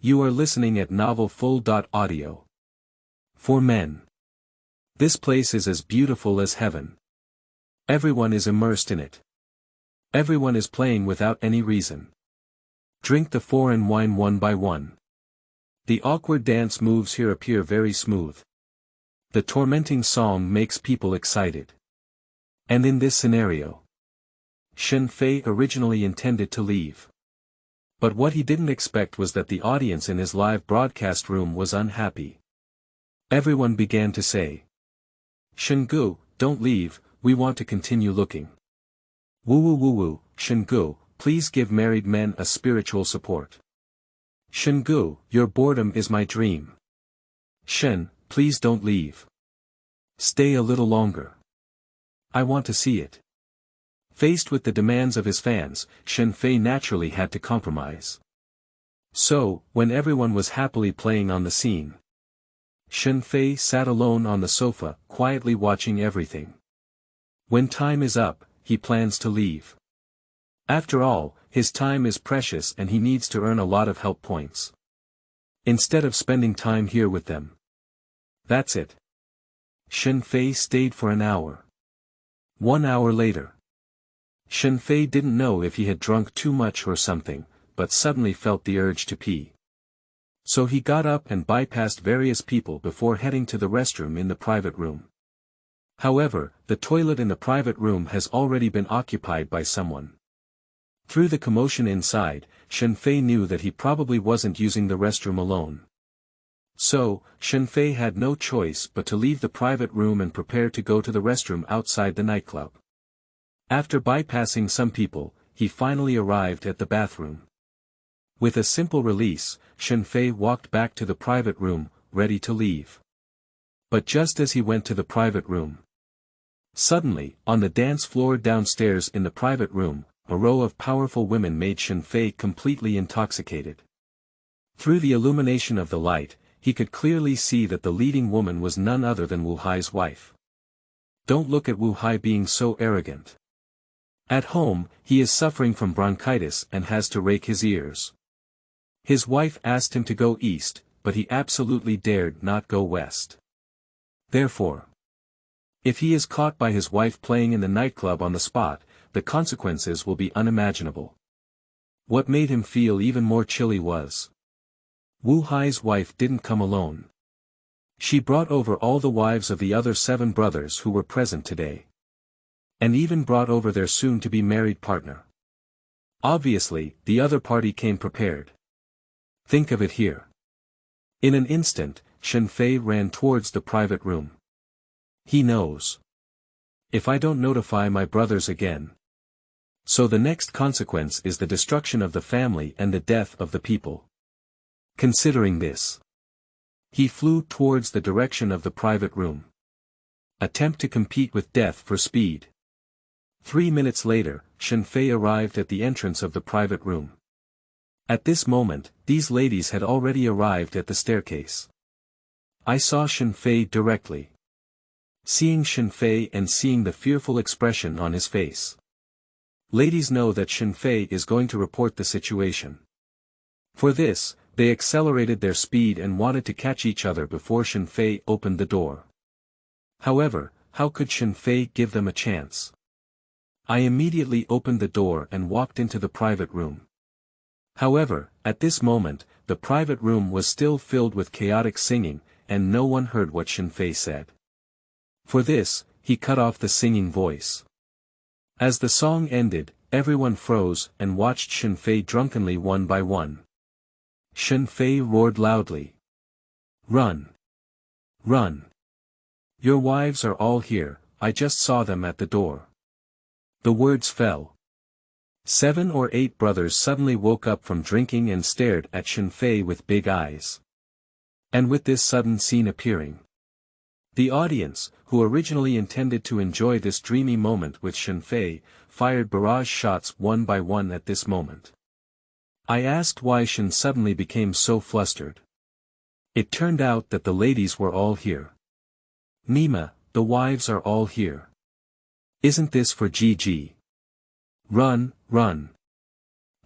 You are listening at novelfull.audio. For men. This place is as beautiful as heaven. Everyone is immersed in it. Everyone is playing without any reason. Drink the foreign wine one by one. The awkward dance moves here appear very smooth. The tormenting song makes people excited. And in this scenario, Shen Fei originally intended to leave. But what he didn't expect was that the audience in his live broadcast room was unhappy. Everyone began to say, Shen Ge, don't leave, we want to continue looking. Woo woo woo, Shen Ge, please give married men a spiritual support. Shen Ge, your boredom is my dream. Shen, please don't leave. Stay a little longer. I want to see it. Faced with the demands of his fans, Shen Fei naturally had to compromise. So, when everyone was happily playing on the scene, Shen Fei sat alone on the sofa, quietly watching everything. When time is up, he plans to leave. After all, his time is precious and he needs to earn a lot of help points. Instead of spending time here with them. That's it. Shen Fei stayed for an hour. 1 hour later. Shen Fei didn't know if he had drunk too much or something, but suddenly felt the urge to pee. So he got up and bypassed various people before heading to the restroom in the private room. However, the toilet in the private room has already been occupied by someone. Through the commotion inside, Shen Fei knew that he probably wasn't using the restroom alone. So, Shen Fei had no choice but to leave the private room and prepare to go to the restroom outside the nightclub. After bypassing some people, he finally arrived at the bathroom. With a simple release, Shen Fei walked back to the private room, ready to leave. But just as he went to the private room, suddenly, on the dance floor downstairs in the private room, a row of powerful women made Shen Fei completely intoxicated. Through the illumination of the light, he could clearly see that the leading woman was none other than Wu Hai's wife. Don't look at Wu Hai being so arrogant. At home, he is suffering from bronchitis and has to rake his ears. His wife asked him to go east, but he absolutely dared not go west. Therefore, if he is caught by his wife playing in the nightclub on the spot, the consequences will be unimaginable. What made him feel even more chilly was, Wu Hai's wife didn't come alone. She brought over all the wives of the other 7 brothers who were present today. And even brought over their soon-to-be married partner. Obviously, the other party came prepared. Think of it here. In an instant, Shen Fei ran towards the private room. He knows. If I don't notify my brothers again. So the next consequence is the destruction of the family and the death of the people. Considering this, he flew towards the direction of the private room. Attempt to compete with death for speed. 3 minutes later, Shen Fei arrived at the entrance of the private room. At this moment, these ladies had already arrived at the staircase. I saw Shen Fei directly. Seeing Shen Fei and seeing the fearful expression on his face. Ladies know that Shen Fei is going to report the situation. For this, they accelerated their speed and wanted to catch each other before Shen Fei opened the door. However, how could Shen Fei give them a chance? I immediately opened the door and walked into the private room. However, at this moment, the private room was still filled with chaotic singing, and no one heard what Shen Fei said. For this, he cut off the singing voice. As the song ended, everyone froze and watched Shen Fei drunkenly one by one. Shen Fei roared loudly. "Run! Run! Your wives are all here, I just saw them at the door." The words fell. 7 or 8 brothers suddenly woke up from drinking and stared at Shen Fei with big eyes. And with this sudden scene appearing, the audience, who originally intended to enjoy this dreamy moment with Shen Fei, fired barrage shots one by one at this moment. I asked why Shen suddenly became so flustered. It turned out that the ladies were all here. "Nima, the wives are all here. Isn't this for Gigi? Run, run."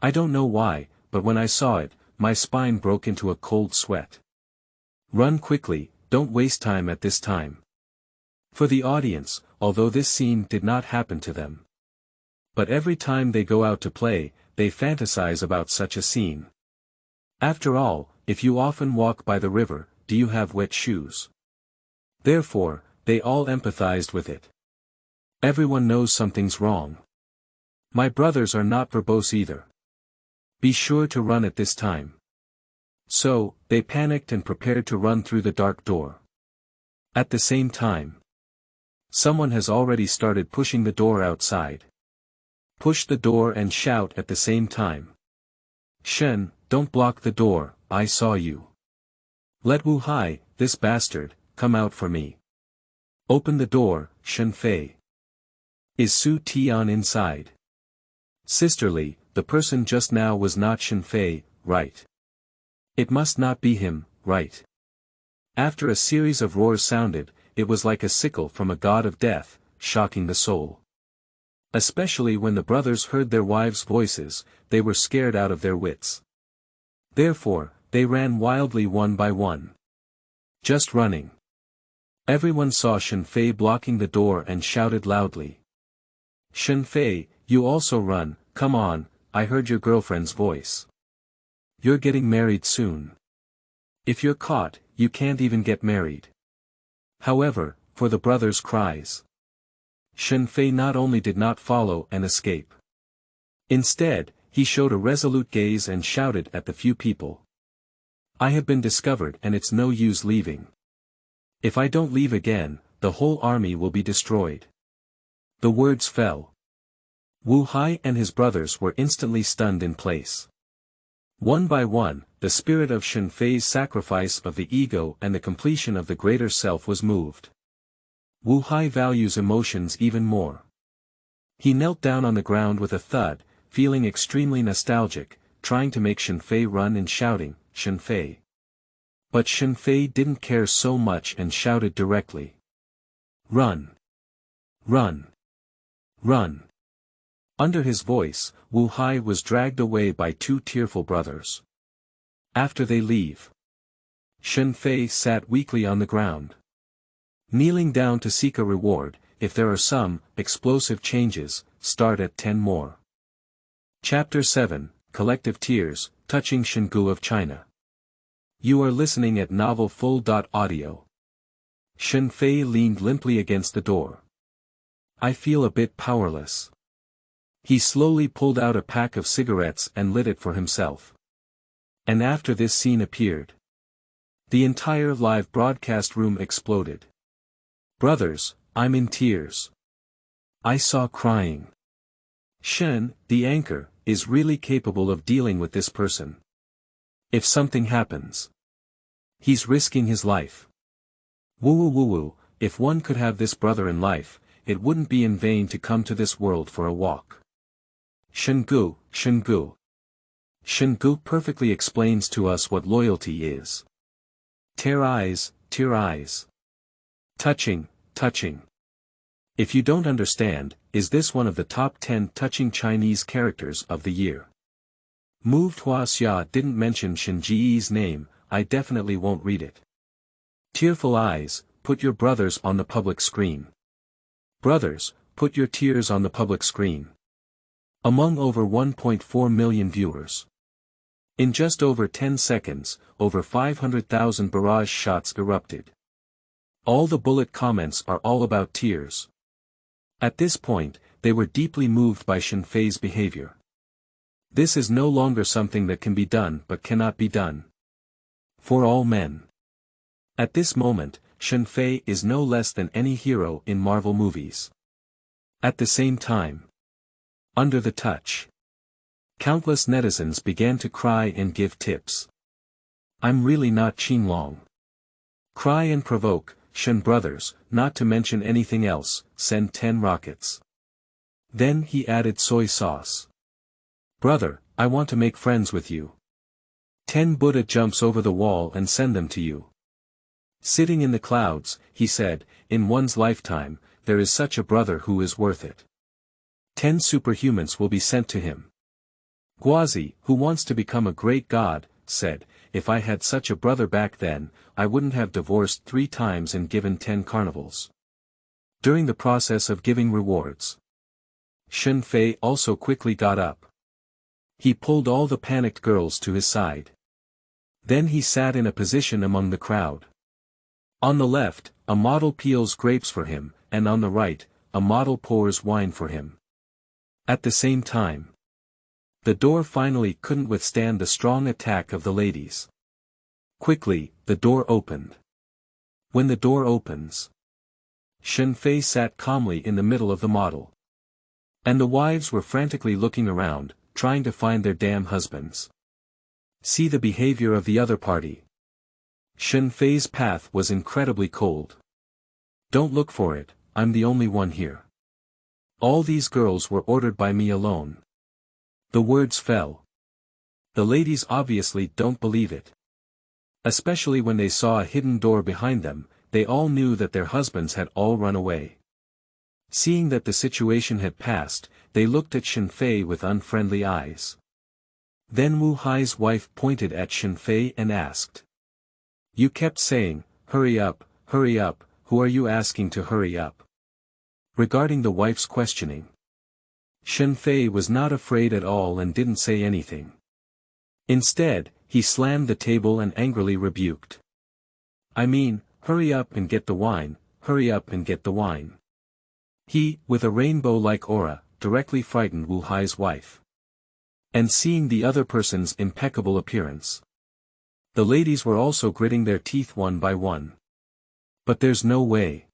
I don't know why, but when I saw it, my spine broke into a cold sweat. Run quickly, don't waste time at this time. For the audience, although this scene did not happen to them, but every time they go out to play, they fantasize about such a scene. After all, if you often walk by the river, do you have wet shoes? Therefore, they all empathized with it. Everyone knows something's wrong. My brothers are not verbose either. Be sure to run at this time. So, they panicked and prepared to run through the dark door. At the same time, someone has already started pushing the door outside. Push the door and shout at the same time. "Shen, don't block the door, I saw you. Let Wu Hai, this bastard, come out for me. Open the door, Shen Fei. Is Su Tian inside?" Sisterly, the person just now was not Shen Fei, right? It must not be him, right? After a series of roars sounded, it was like a sickle from a god of death, shocking the soul. Especially when the brothers heard their wives' voices, they were scared out of their wits. Therefore, they ran wildly one by one. Just running. Everyone saw Shen Fei blocking the door and shouted loudly. "Shen Fei, you also run, come on, I heard your girlfriend's voice. You're getting married soon. If you're caught, you can't even get married." However, for the brothers' cries, Shen Fei not only did not follow and escape. Instead, he showed a resolute gaze and shouted at the few people. "I have been discovered and it's no use leaving. If I don't leave again, the whole army will be destroyed." The words fell. Wu Hai and his brothers were instantly stunned in place. One by one, the spirit of Shen Fei's sacrifice of the ego and the completion of the greater self was moved. Wu Hai values emotions even more. He knelt down on the ground with a thud, feeling extremely nostalgic, trying to make Shen Fei run and shouting, "Shen Fei." But Shen Fei didn't care so much and shouted directly. "Run! Run! Run!" Under his voice, Wu Hai was dragged away by 2 tearful brothers. After they leave, Shen Fei sat weakly on the ground, kneeling down to seek a reward. If there are some explosive changes, start at 10 more. Chapter 7, Collective Tears, Touching Shen Ge of China. You are listening at Novel Full.audio. Shen Fei leaned limply against the door. "I feel a bit powerless." He slowly pulled out a pack of cigarettes and lit it for himself. And after this scene appeared, the entire live broadcast room exploded. "Brothers, I'm in tears. I saw crying. Shen, the anchor, is really capable of dealing with this person. If something happens, he's risking his life. Woo, if one could have this brother in life, it wouldn't be in vain to come to this world for a walk. Shen Ge, Shen Ge. Shen Ge perfectly explains to us what loyalty is. Tear eyes, tear eyes. Touching, touching. If you don't understand, is this one of the top 10 touching Chinese characters of the year? Moved Huaxia didn't mention Shen Ge's name, I definitely won't read it. Tearful eyes, put your brothers on the public screen. Brothers, put your tears on the public screen. Among over 1.4 million viewers. In just over 10 seconds, over 500,000 barrage shots erupted. All the bullet comments are all about tears. At this point, they were deeply moved by Shen Fei's behavior. This is no longer something that can be done but cannot be done. For all men. At this moment, Shen Fei is no less than any hero in Marvel movies. At the same time, under the touch, countless netizens began to cry and give tips. I'm really not Qinglong. Cry and provoke, Shen brothers, not to mention anything else, send 10 rockets. Then he added soy sauce. Brother, I want to make friends with you. 10 Buddha jumps over the wall and send them to you. Sitting in the clouds, he said, in one's lifetime, there is such a brother who is worth it. 10 superhumans will be sent to him. Guazi, who wants to become a great god, said, if I had such a brother back then, I wouldn't have divorced 3 times and given 10 carnivals. During the process of giving rewards, Shen Fei also quickly got up. He pulled all the panicked girls to his side. Then he sat in a position among the crowd. On the left, a model peels grapes for him, and on the right, a model pours wine for him. At the same time, the door finally couldn't withstand the strong attack of the ladies. Quickly, the door opened. When the door opens, Shen Fei sat calmly in the middle of the model. And the wives were frantically looking around, trying to find their damn husbands. See the behavior of the other party. Shen Fei's path was incredibly cold. Don't look for it, I'm the only one here. All these girls were ordered by me alone. The words fell. The ladies obviously don't believe it. Especially when they saw a hidden door behind them, they all knew that their husbands had all run away. Seeing that the situation had passed, they looked at Shen Fei with unfriendly eyes. Then Wu Hai's wife pointed at Shen Fei and asked. You kept saying, hurry up, who are you asking to hurry up? Regarding the wife's questioning, Shen Fei was not afraid at all and didn't say anything. Instead, he slammed the table and angrily rebuked. I mean, hurry up and get the wine, hurry up and get the wine. He, with a rainbow-like aura, directly frightened Wu Hai's wife. And seeing the other person's impeccable appearance, the ladies were also gritting their teeth one by one. But there's no way.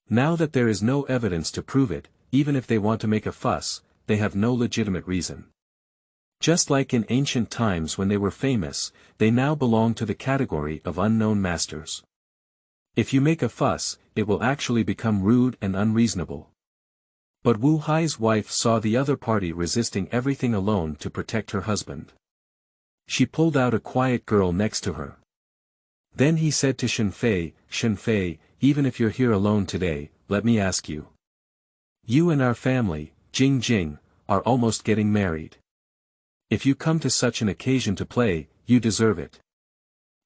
Now that there is no evidence to prove it, even if they want to make a fuss, they have no legitimate reason. Just like in ancient times when they were famous, they now belong to the category of unknown masters. If you make a fuss, it will actually become rude and unreasonable. But Wu Hai's wife saw the other party resisting everything alone to protect her husband. She pulled out a quiet girl next to her. Then he said to Shen Fei, even if you're here alone today, let me ask you. You and our family, Jing, are almost getting married. If you come to such an occasion to play, you deserve it.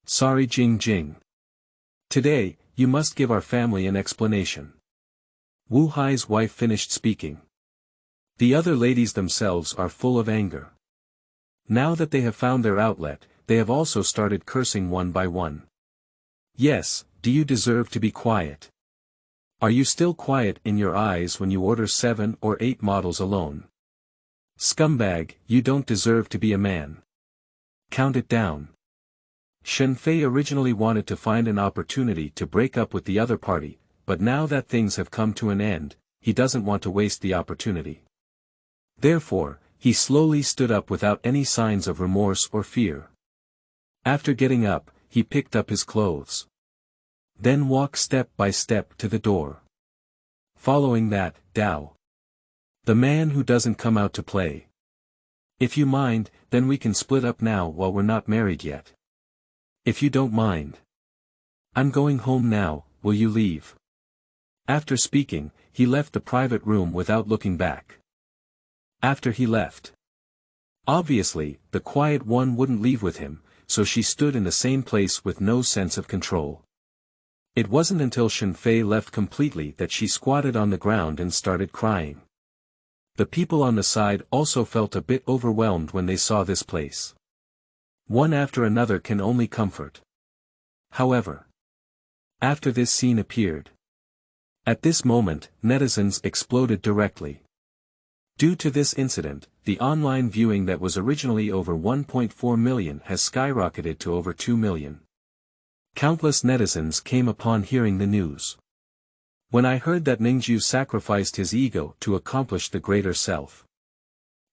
Sorry Jing. Today, you must give our family an explanation. Wu Hai's wife finished speaking. The other ladies themselves are full of anger. Now that they have found their outlet, they have also started cursing one by one. Yes, do you deserve to be quiet? Are you still quiet in your eyes when you order 7 or 8 models alone? Scumbag, you don't deserve to be a man. Count it down. Shen Fei originally wanted to find an opportunity to break up with the other party, but now that things have come to an end, he doesn't want to waste the opportunity. Therefore, he slowly stood up without any signs of remorse or fear. After getting up, he picked up his clothes. Then walked step by step to the door. Following that, Dao. The man who doesn't come out to play. If you mind, then we can split up now while we're not married yet. If you don't mind. I'm going home now, will you leave? After speaking, he left the private room without looking back. After he left. Obviously, the quiet one wouldn't leave with him, so she stood in the same place with no sense of control. It wasn't until Shen Fei left completely that she squatted on the ground and started crying. The people on the side also felt a bit overwhelmed when they saw this place. One after another can only comfort. However, After this scene appeared. At this moment, netizens exploded directly. Due to this incident, the online viewing that was originally over 1.4 million has skyrocketed to over 2 million. Countless netizens came upon hearing the news. When I heard that Ningju sacrificed his ego to accomplish the greater self,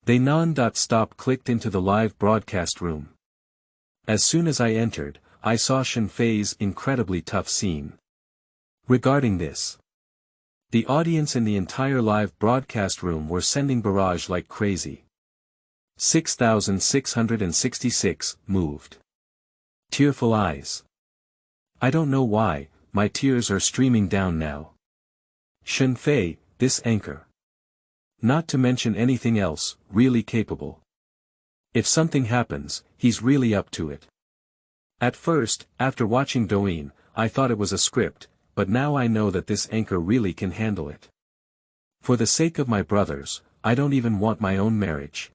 they non-stop clicked into the live broadcast room. As soon as I entered, I saw Shen Fei's incredibly tough scene. Regarding this, the audience in the entire live broadcast room were sending barrage like crazy. 6,666 moved. Tearful eyes. I don't know why, my tears are streaming down now. Shen Fei, this anchor. Not to mention anything else, really capable. If something happens, he's really up to it. At first, after watching Douyin, I thought it was a script, but now I know that this anchor really can handle it. For the sake of my brothers, I don't even want my own marriage.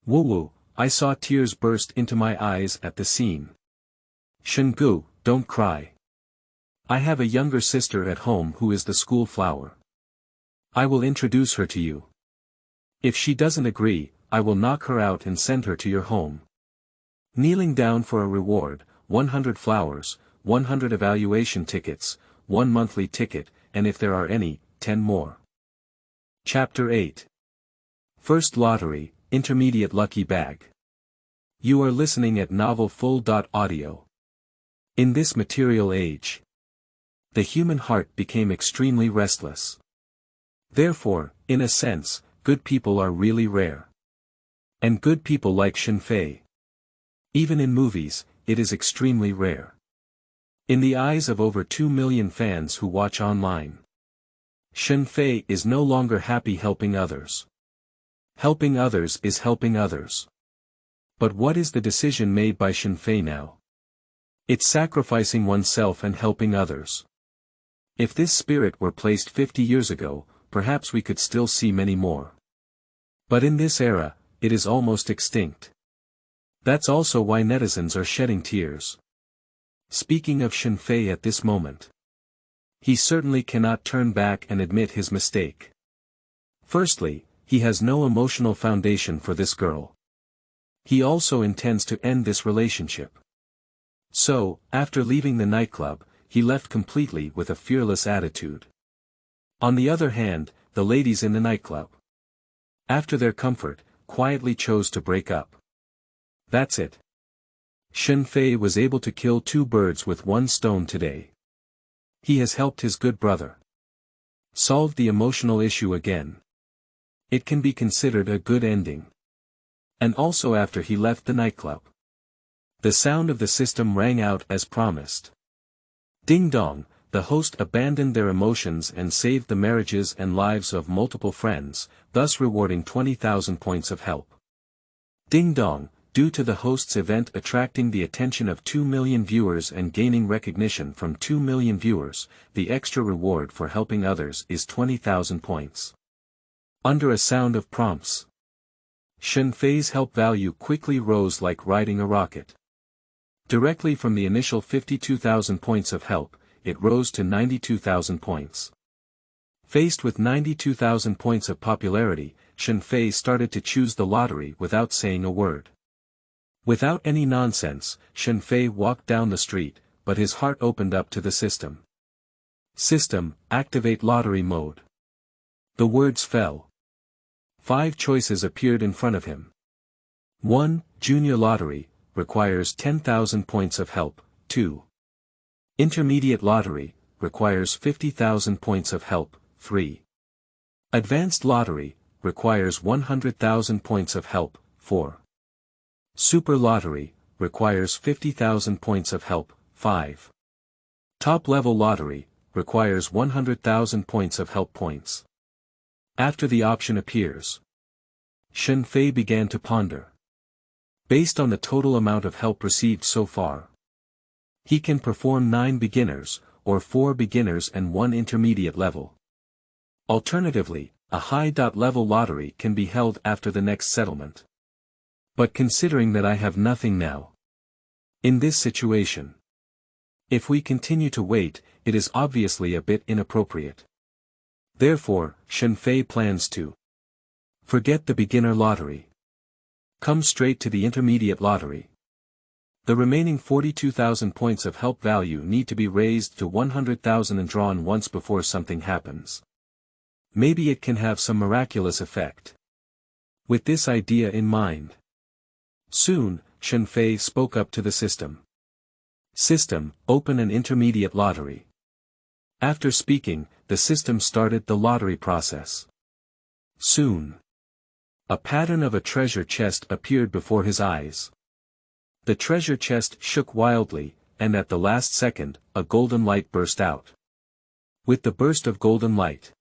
Woo-woo, I saw tears burst into my eyes at the scene. Shen Ge, don't cry. I have a younger sister at home who is the school flower. I will introduce her to you. If she doesn't agree, I will knock her out and send her to your home. Kneeling down for a reward, 100 flowers, 100 evaluation tickets, 1 monthly ticket, and if there are any, 10 more. Chapter 8. First Lottery, Intermediate Lucky Bag. You are listening at Novel Full.audio. In this material age, the human heart became extremely restless. Therefore, in a sense, good people are really rare. And good people like Shen Fei. Even in movies, it is extremely rare. In the eyes of over 2 million fans who watch online, Shen Fei is no longer happy helping others. Helping others is helping others. But what is the decision made by Shen Fei now? It's sacrificing oneself and helping others. If this spirit were placed 50 years ago, perhaps we could still see many more. But in this era, it is almost extinct. That's also why netizens are shedding tears. Speaking of Shen Fei at this moment, he certainly cannot turn back and admit his mistake. Firstly, he has no emotional foundation for this girl. He also intends to end this relationship. So, after leaving the nightclub, he left completely with a fearless attitude. On the other hand, the ladies in the nightclub, after their comfort, quietly chose to break up. That's it. Shen Fei was able to kill 2 birds with 1 stone today. He has helped his good brother. Solved the emotional issue again. It can be considered a good ending. And also after he left the nightclub, the sound of the system rang out as promised. Ding dong, the host abandoned their emotions and saved the marriages and lives of multiple friends, thus rewarding 20,000 points of help. Ding dong, due to the host's event attracting the attention of 2 million viewers and gaining recognition from 2 million viewers, the extra reward for helping others is 20,000 points. Under a sound of prompts, Shen Fei's help value quickly rose like riding a rocket. Directly from the initial 52,000 points of help, it rose to 92,000 points. Faced with 92,000 points of popularity, Shen Fei started to choose the lottery without saying a word. Without any nonsense, Shen Fei walked down the street, but his heart opened up to the system. System, activate lottery mode. The words fell. 5 choices appeared in front of him. 1. Junior lottery, requires 10,000 points of help. 2. Intermediate lottery, requires 50,000 points of help. 3. Advanced lottery, requires 100,000 points of help. 4. Super lottery, requires 50,000 points of help. 5. Top level lottery, requires 100,000 points of help points. After the option appears, Shen Fei began to ponder. Based on the total amount of help received so far, he can perform 9 beginners, or 4 beginners and 1 intermediate level. Alternatively, a high-level lottery can be held after the next settlement. But considering that I have nothing now, in this situation, If we continue to wait, it is obviously a bit inappropriate. Therefore, Shen Fei plans to forget the beginner lottery. Come straight to the intermediate lottery. The remaining 42,000 points of help value need to be raised to 100,000 and drawn once before something happens. Maybe it can have some miraculous effect. With this idea in mind. Soon, Shen Fei spoke up to the system. System, open an intermediate lottery. After speaking, the system started the lottery process. Soon. A pattern of a treasure chest appeared before his eyes. The treasure chest shook wildly, and at the last second, a golden light burst out. With the burst of golden light,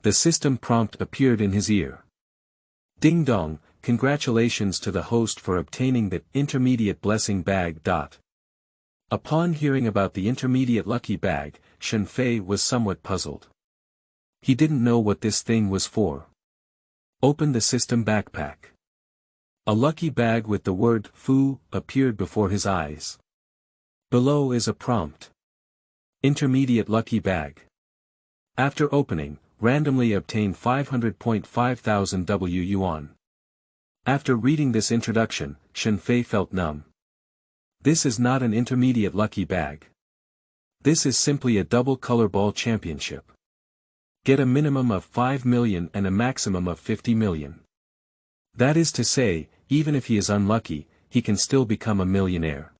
the system prompt appeared in his ear. Ding dong, congratulations to the host for obtaining the intermediate blessing bag. Upon hearing about the intermediate lucky bag, Shen Fei was somewhat puzzled. He didn't know what this thing was for. Open the system backpack. A lucky bag with the word Fu appeared before his eyes. Below is a prompt. Intermediate lucky bag. After opening, randomly obtain 500,500 W yuan. After reading this introduction, Shen Fei felt numb. This is not an intermediate lucky bag. This is simply a double color ball championship. Get a minimum of 5 million and a maximum of 50 million. That is to say, even if he is unlucky, he can still become a millionaire.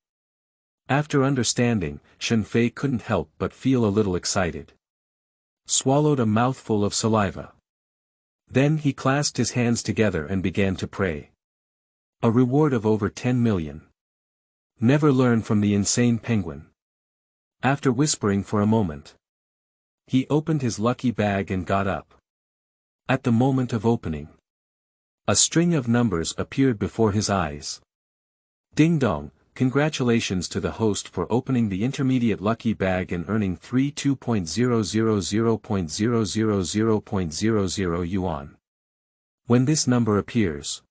After understanding, Shen Fei couldn't help but feel a little excited. Swallowed a mouthful of saliva. Then he clasped his hands together and began to pray. A reward of over 10 million. Never learn from the insane penguin. After whispering for a moment, he opened his lucky bag and got up. At the moment of opening, a string of numbers appeared before his eyes. Ding dong, congratulations to the host for opening the intermediate lucky bag and earning 32.000.000.00 yuan. When this number appears,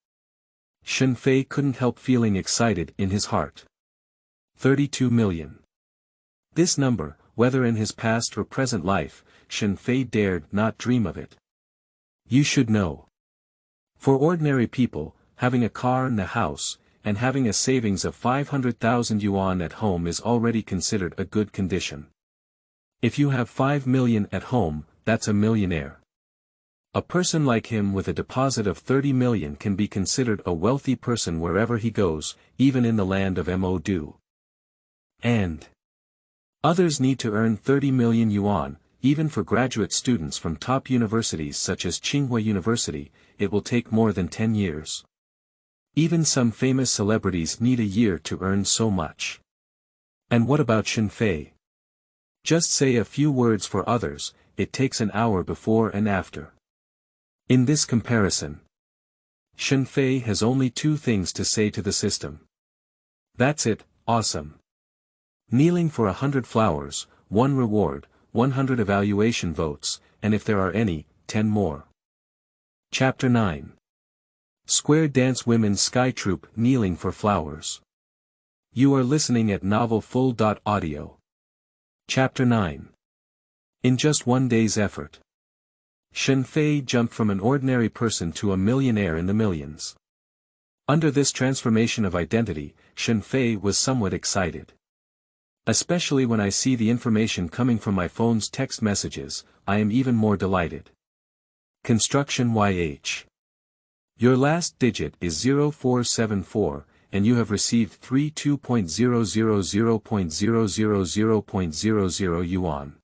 Shen Fei couldn't help feeling excited in his heart. 32 million. This number, whether in his past or present life, Shen Fei dared not dream of it. You should know. For ordinary people, having a car and a house, and having a savings of 500,000 yuan at home is already considered a good condition. If you have 5 million at home, that's a millionaire. A person like him with a deposit of 30 million can be considered a wealthy person wherever he goes, even in the land of Mo. And others need to earn 30 million yuan, even for graduate students from top universities such as Tsinghua University, it will take more than 10 years. Even some famous celebrities need a year to earn so much. And what about Shen Fei? Just say a few words for others, it takes an hour before and after. In this comparison, Shen Fei has only 2 things to say to the system. That's it, awesome. Kneeling for 100 flowers, 1 reward, 100 evaluation votes, and if there are any, 10 more. Chapter 9. Square Dance Women's Sky Troupe Kneeling for Flowers. You are listening at novelfull.audio. Chapter 9. In just 1 day's effort, Shen Fei jumped from an ordinary person to a millionaire in the millions. Under this transformation of identity, Shen Fei was somewhat excited. Especially when I see the information coming from my phone's text messages, I am even more delighted. Construction YH. Your last digit is 0474, and you have received 32.000.000.00 yuan.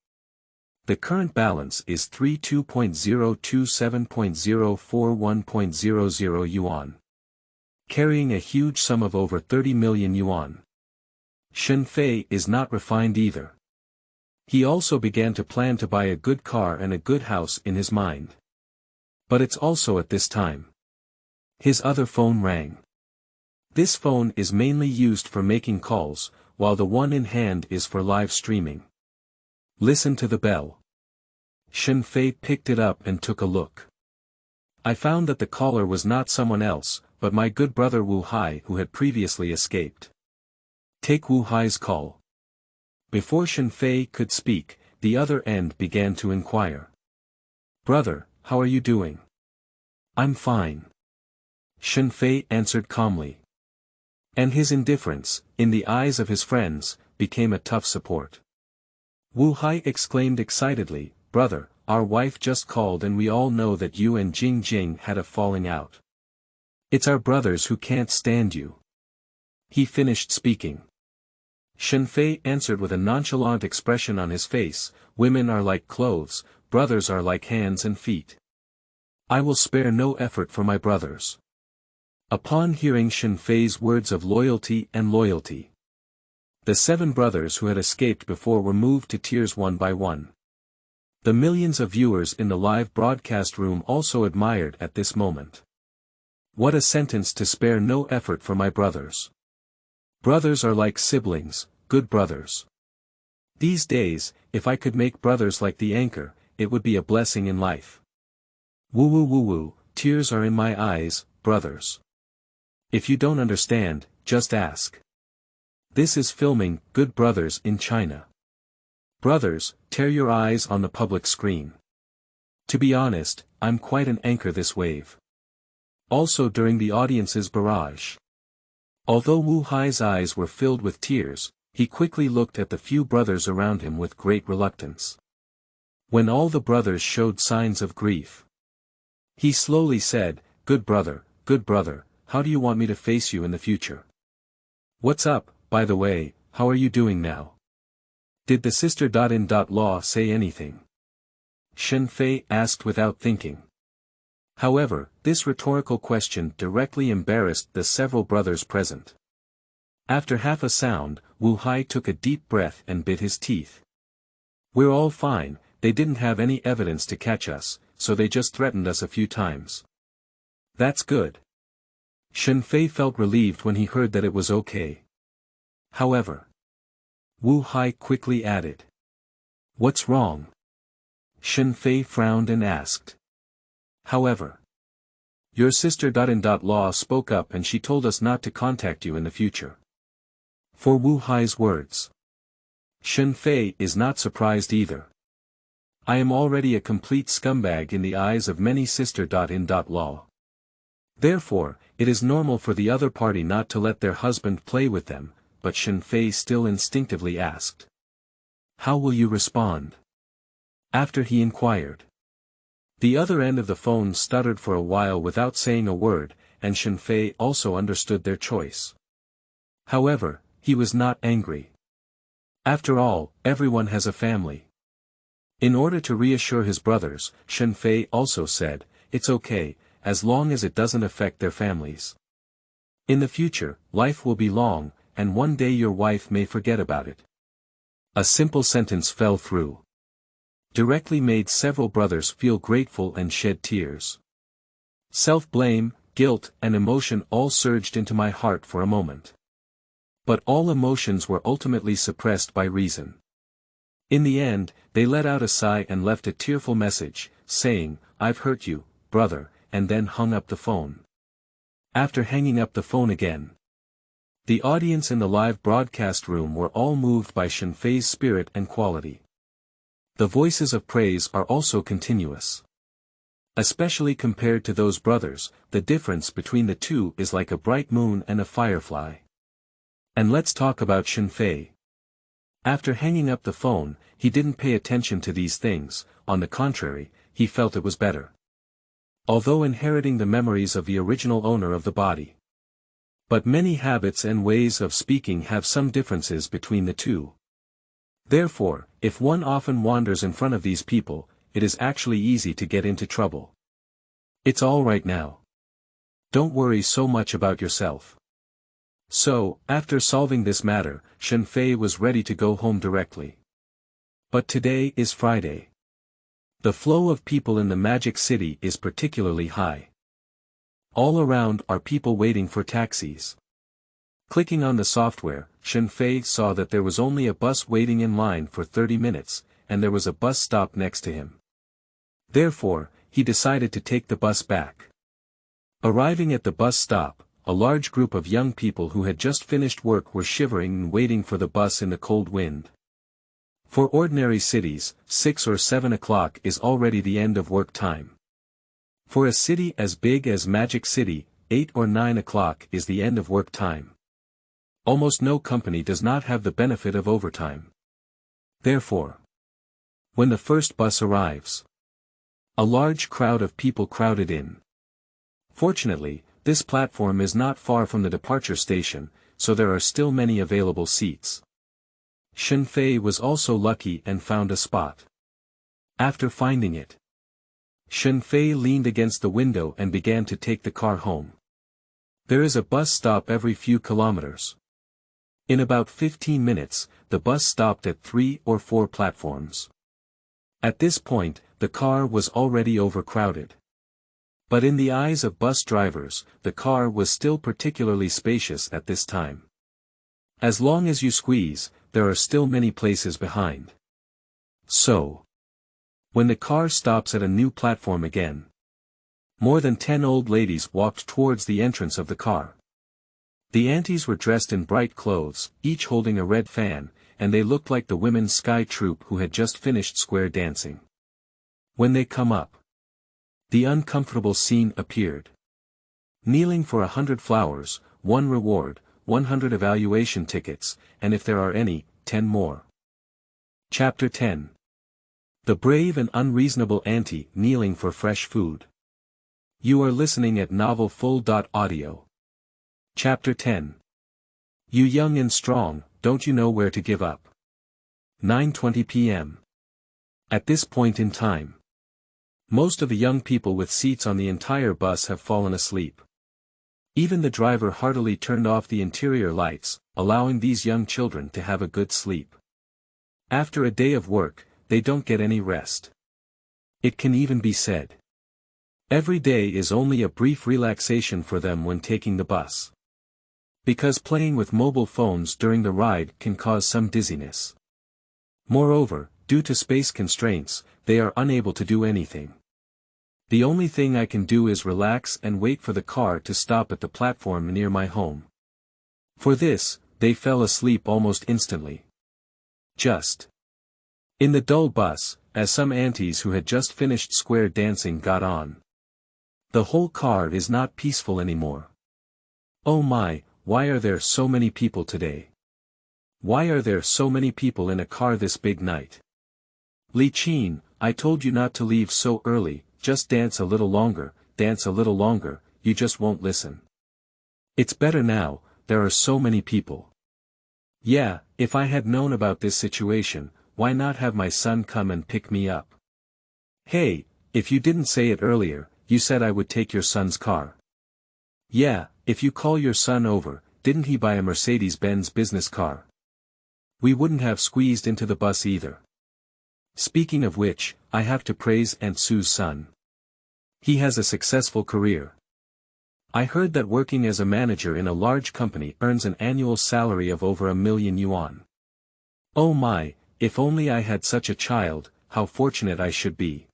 The current balance is 32.027.041.00 yuan. Carrying a huge sum of over 30 million yuan. Shen Fei is not refined either. He also began to plan to buy a good car and a good house in his mind. But it's also at this time. His other phone rang. This phone is mainly used for making calls, while the one in hand is for live streaming. Listen to the bell. Shen Fei picked it up and took a look. I found that the caller was not someone else, but my good brother Wu Hai who had previously escaped. Take Wu Hai's call. Before Shen Fei could speak, the other end began to inquire. "Brother, how are you doing?" "I'm fine," Shen Fei answered calmly. And his indifference, in the eyes of his friends, became a tough support. Wu Hai exclaimed excitedly, "Brother, our wife just called and we all know that you and Jing Jing had a falling out. It's our brothers who can't stand you." He finished speaking. Shen Fei answered with a nonchalant expression on his face, "Women are like clothes, brothers are like hands and feet. I will spare no effort for my brothers." Upon hearing Shen Fei's words of loyalty, the 7 brothers who had escaped before were moved to tears one by one. The millions of viewers in the live broadcast room also admired at this moment. What a sentence, to spare no effort for my brothers. Brothers are like siblings, good brothers. These days, if I could make brothers like the anchor, it would be a blessing in life. Woo woo woo woo, tears are in my eyes, brothers. If you don't understand, just ask. This is filming Good Brothers in China. Brothers, tear your eyes on the public screen. To be honest, I'm quite an anchor this wave. Also during the audience's barrage. Although Wu Hai's eyes were filled with tears, he quickly looked at the few brothers around him with great reluctance. When all the brothers showed signs of grief, he slowly said, good brother, how do you want me to face you in the future? What's up, by the way, how are you doing now? Did the sister.in.law say anything? Shen Fei asked without thinking. However, this rhetorical question directly embarrassed the several brothers present. After half a sound, Wu Hai took a deep breath and bit his teeth. We're all fine, they didn't have any evidence to catch us, so they just threatened us a few times. That's good. Shen Fei felt relieved when he heard that it was okay. However, Wu Hai quickly added. What's wrong? Shen Fei frowned and asked. However, your sister.in.law spoke up and she told us not to contact you in the future. For Wu Hai's words, Shen Fei is not surprised either. I am already a complete scumbag in the eyes of many sister.in.law. Therefore, it is normal for the other party not to let their husband play with them, but Shen Fei still instinctively asked. How will you respond? After he inquired. The other end of the phone stuttered for a while without saying a word, and Shen Fei also understood their choice. However, he was not angry. After all, everyone has a family. In order to reassure his brothers, Shen Fei also said, it's okay, as long as it doesn't affect their families. In the future, life will be long, and one day your wife may forget about it. A simple sentence fell through. Directly made several brothers feel grateful and shed tears. Self-blame, guilt, and emotion all surged into my heart for a moment. But all emotions were ultimately suppressed by reason. In the end, they let out a sigh and left a tearful message, saying, I've hurt you, brother, and then hung up the phone. After hanging up the phone again, the audience in the live broadcast room were all moved by Shen Fei's spirit and quality. The voices of praise are also continuous. Especially compared to those brothers, the difference between the two is like a bright moon and a firefly. And let's talk about Shen Fei. After hanging up the phone, he didn't pay attention to these things, on the contrary, he felt it was better. Although inheriting the memories of the original owner of the body. But many habits and ways of speaking have some differences between the two. Therefore, if one often wanders in front of these people, it is actually easy to get into trouble. It's all right now. Don't worry so much about yourself. So, after solving this matter, Shen Fei was ready to go home directly. But today is Friday. The flow of people in the Magic City is particularly high. All around are people waiting for taxis. Clicking on the software, Shen Fei saw that there was only a bus waiting in line for 30 minutes, and there was a bus stop next to him. Therefore, he decided to take the bus back. Arriving at the bus stop, a large group of young people who had just finished work were shivering and waiting for the bus in the cold wind. For ordinary cities, 6 or 7 o'clock is already the end of work time. For a city as big as Magic City, 8 or 9 o'clock is the end of work time. Almost no company does not have the benefit of overtime. Therefore, when the first bus arrives, a large crowd of people crowded in. Fortunately, this platform is not far from the departure station, so there are still many available seats. Shen Fei was also lucky and found a spot. After finding it, Shen Fei leaned against the window and began to take the car home. There is a bus stop every few kilometers. In about 15 minutes, the bus stopped at 3 or 4 platforms. At this point, the car was already overcrowded. But in the eyes of bus drivers, the car was still particularly spacious at this time. As long as you squeeze, there are still many places behind. So, when the car stops at a new platform again, more than 10 old ladies walked towards the entrance of the car. The aunties were dressed in bright clothes, each holding a red fan, and they looked like the women's sky troupe who had just finished square dancing. When they come up, the uncomfortable scene appeared. Kneeling for 100 flowers, 1 reward, 100 evaluation tickets, and if there are any, 10 more. Chapter 10. The Brave and Unreasonable Auntie Kneeling for Fresh Food. You are listening at novelfull.audio. Chapter 10. You young and strong, don't you know where to give up? 9:20 p.m. At this point in time, most of the young people with seats on the entire bus have fallen asleep. Even the driver heartily turned off the interior lights, allowing these young children to have a good sleep. After a day of work, they don't get any rest. It can even be said, every day is only a brief relaxation for them when taking the bus. Because playing with mobile phones during the ride can cause some dizziness. Moreover, due to space constraints, they are unable to do anything. The only thing I can do is relax and wait for the car to stop at the platform near my home. For this, they fell asleep almost instantly. Just in the dull bus, as some aunties who had just finished square dancing got on. The whole car is not peaceful anymore. Oh my, why are there so many people today? Why are there so many people in a car this big night? Li Qin, I told you not to leave so early, just dance a little longer, you just won't listen. It's better now, there are so many people. Yeah, if I had known about this situation, why not have my son come and pick me up? Hey, if you didn't say it earlier, you said I would take your son's car. Yeah, if you call your son over, didn't he buy a Mercedes-Benz business car? We wouldn't have squeezed into the bus either. Speaking of which, I have to praise Aunt Sue's son. He has a successful career. I heard that working as a manager in a large company earns an annual salary of over 1,000,000 yuan. Oh my, if only I had such a child, how fortunate I should be.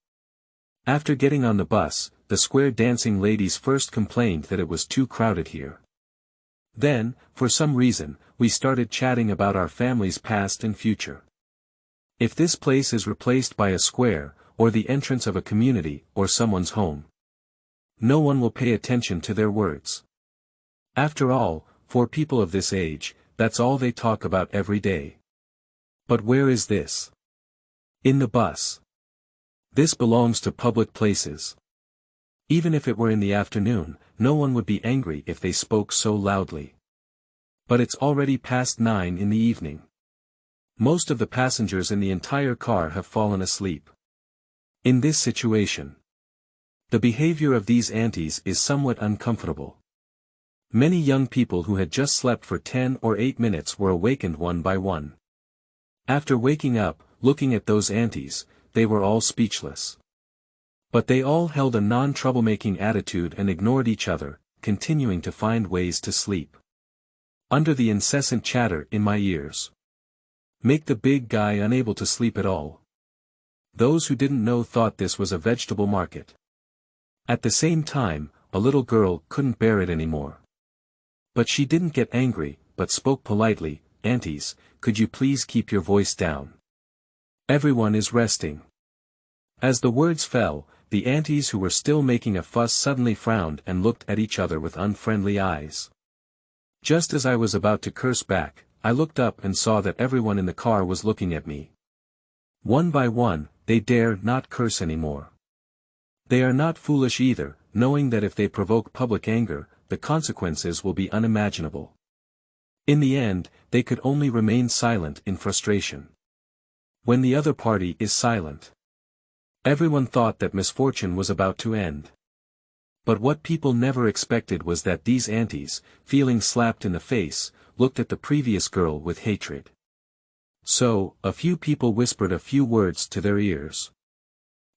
After getting on the bus, the square dancing ladies first complained that it was too crowded here. Then, for some reason, we started chatting about our family's past and future. If this place is replaced by a square, or the entrance of a community, or someone's home, no one will pay attention to their words. After all, for people of this age, that's all they talk about every day. But where is this? In the bus. This belongs to public places. Even if it were in the afternoon, no one would be angry if they spoke so loudly. But it's already past 9 in the evening. Most of the passengers in the entire car have fallen asleep. In this situation, the behavior of these aunties is somewhat uncomfortable. Many young people who had just slept for 10 or 8 minutes were awakened one by one. After waking up, looking at those aunties, they were all speechless. But they all held a non-troublemaking attitude and ignored each other, continuing to find ways to sleep. Under the incessant chatter in my ears. Make the big guy unable to sleep at all. Those who didn't know thought this was a vegetable market. At the same time, a little girl couldn't bear it anymore. But she didn't get angry, but spoke politely, "Aunties, could you please keep your voice down? Everyone is resting. As the words fell, the aunties who were still making a fuss suddenly frowned and looked at each other with unfriendly eyes. Just as I was about to curse back, I looked up and saw that everyone in the car was looking at me. One by one, they dare not curse anymore. They are not foolish either, knowing that if they provoke public anger, the consequences will be unimaginable. In the end, they could only remain silent in frustration. When the other party is silent, everyone thought that misfortune was about to end. But what people never expected was that these aunties, feeling slapped in the face, looked at the previous girl with hatred. So, a few people whispered a few words to their ears.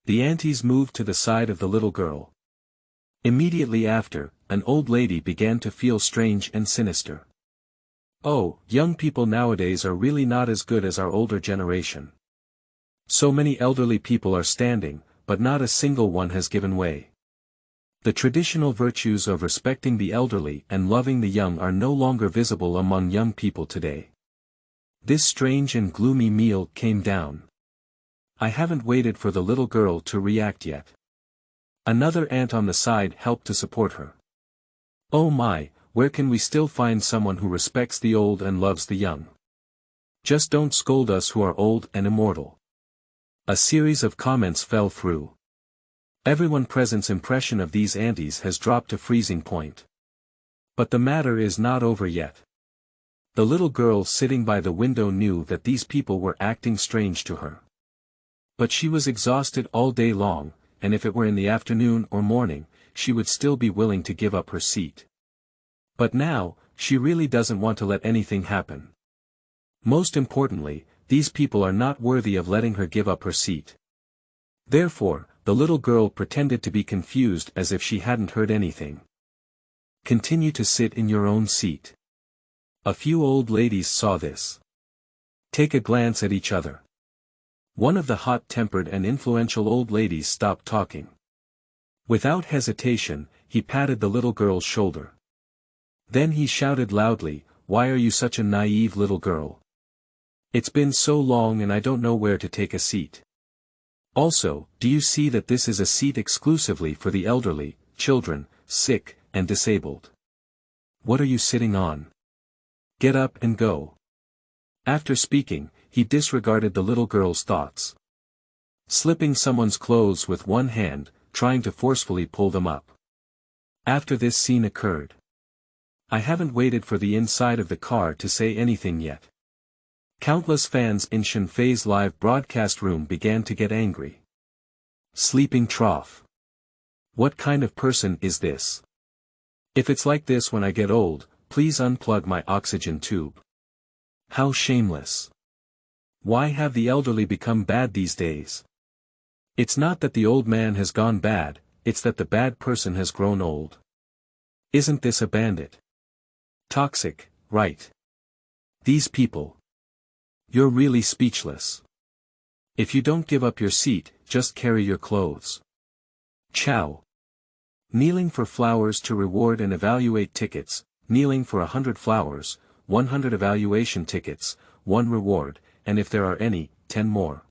The aunties moved to the side of the little girl. Immediately after, an old lady began to feel strange and sinister. Oh, young people nowadays are really not as good as our older generation. So many elderly people are standing, but not a single one has given way. The traditional virtues of respecting the elderly and loving the young are no longer visible among young people today. This strange and gloomy meal came down. I haven't waited for the little girl to react yet. Another aunt on the side helped to support her. Oh my, where can we still find someone who respects the old and loves the young? Just don't scold us who are old and immortal. A series of comments fell through. Everyone present's impression of these aunties has dropped to freezing point. But the matter is not over yet. The little girl sitting by the window knew that these people were acting strange to her. But she was exhausted all day long, and if it were in the afternoon or morning, she would still be willing to give up her seat. But now, she really doesn't want to let anything happen. Most importantly, these people are not worthy of letting her give up her seat. Therefore, the little girl pretended to be confused as if she hadn't heard anything. Continue to sit in your own seat. A few old ladies saw this. Take a glance at each other. One of the hot-tempered and influential old ladies stopped talking. Without hesitation, he patted the little girl's shoulder. Then he shouted loudly, "Why are you such a naive little girl? It's been so long and I don't know where to take a seat. Also, do you see that this is a seat exclusively for the elderly, children, sick, and disabled? What are you sitting on? Get up and go." After speaking, he disregarded the little girl's thoughts. Slipping someone's clothes with one hand, trying to forcefully pull them up. After this scene occurred. I haven't waited for the inside of the car to say anything yet. Countless fans in Shen Fei's live broadcast room began to get angry. Sleeping trough. What kind of person is this? If it's like this when I get old, please unplug my oxygen tube. How shameless. Why have the elderly become bad these days? It's not that the old man has gone bad, it's that the bad person has grown old. Isn't this a bandit? Toxic, right? These people. You're really speechless. If you don't give up your seat, just carry your clothes. Ciao. Kneeling for flowers to reward and evaluate tickets, kneeling for 100 flowers, 100 evaluation tickets, 1 reward, and if there are any, 10 more.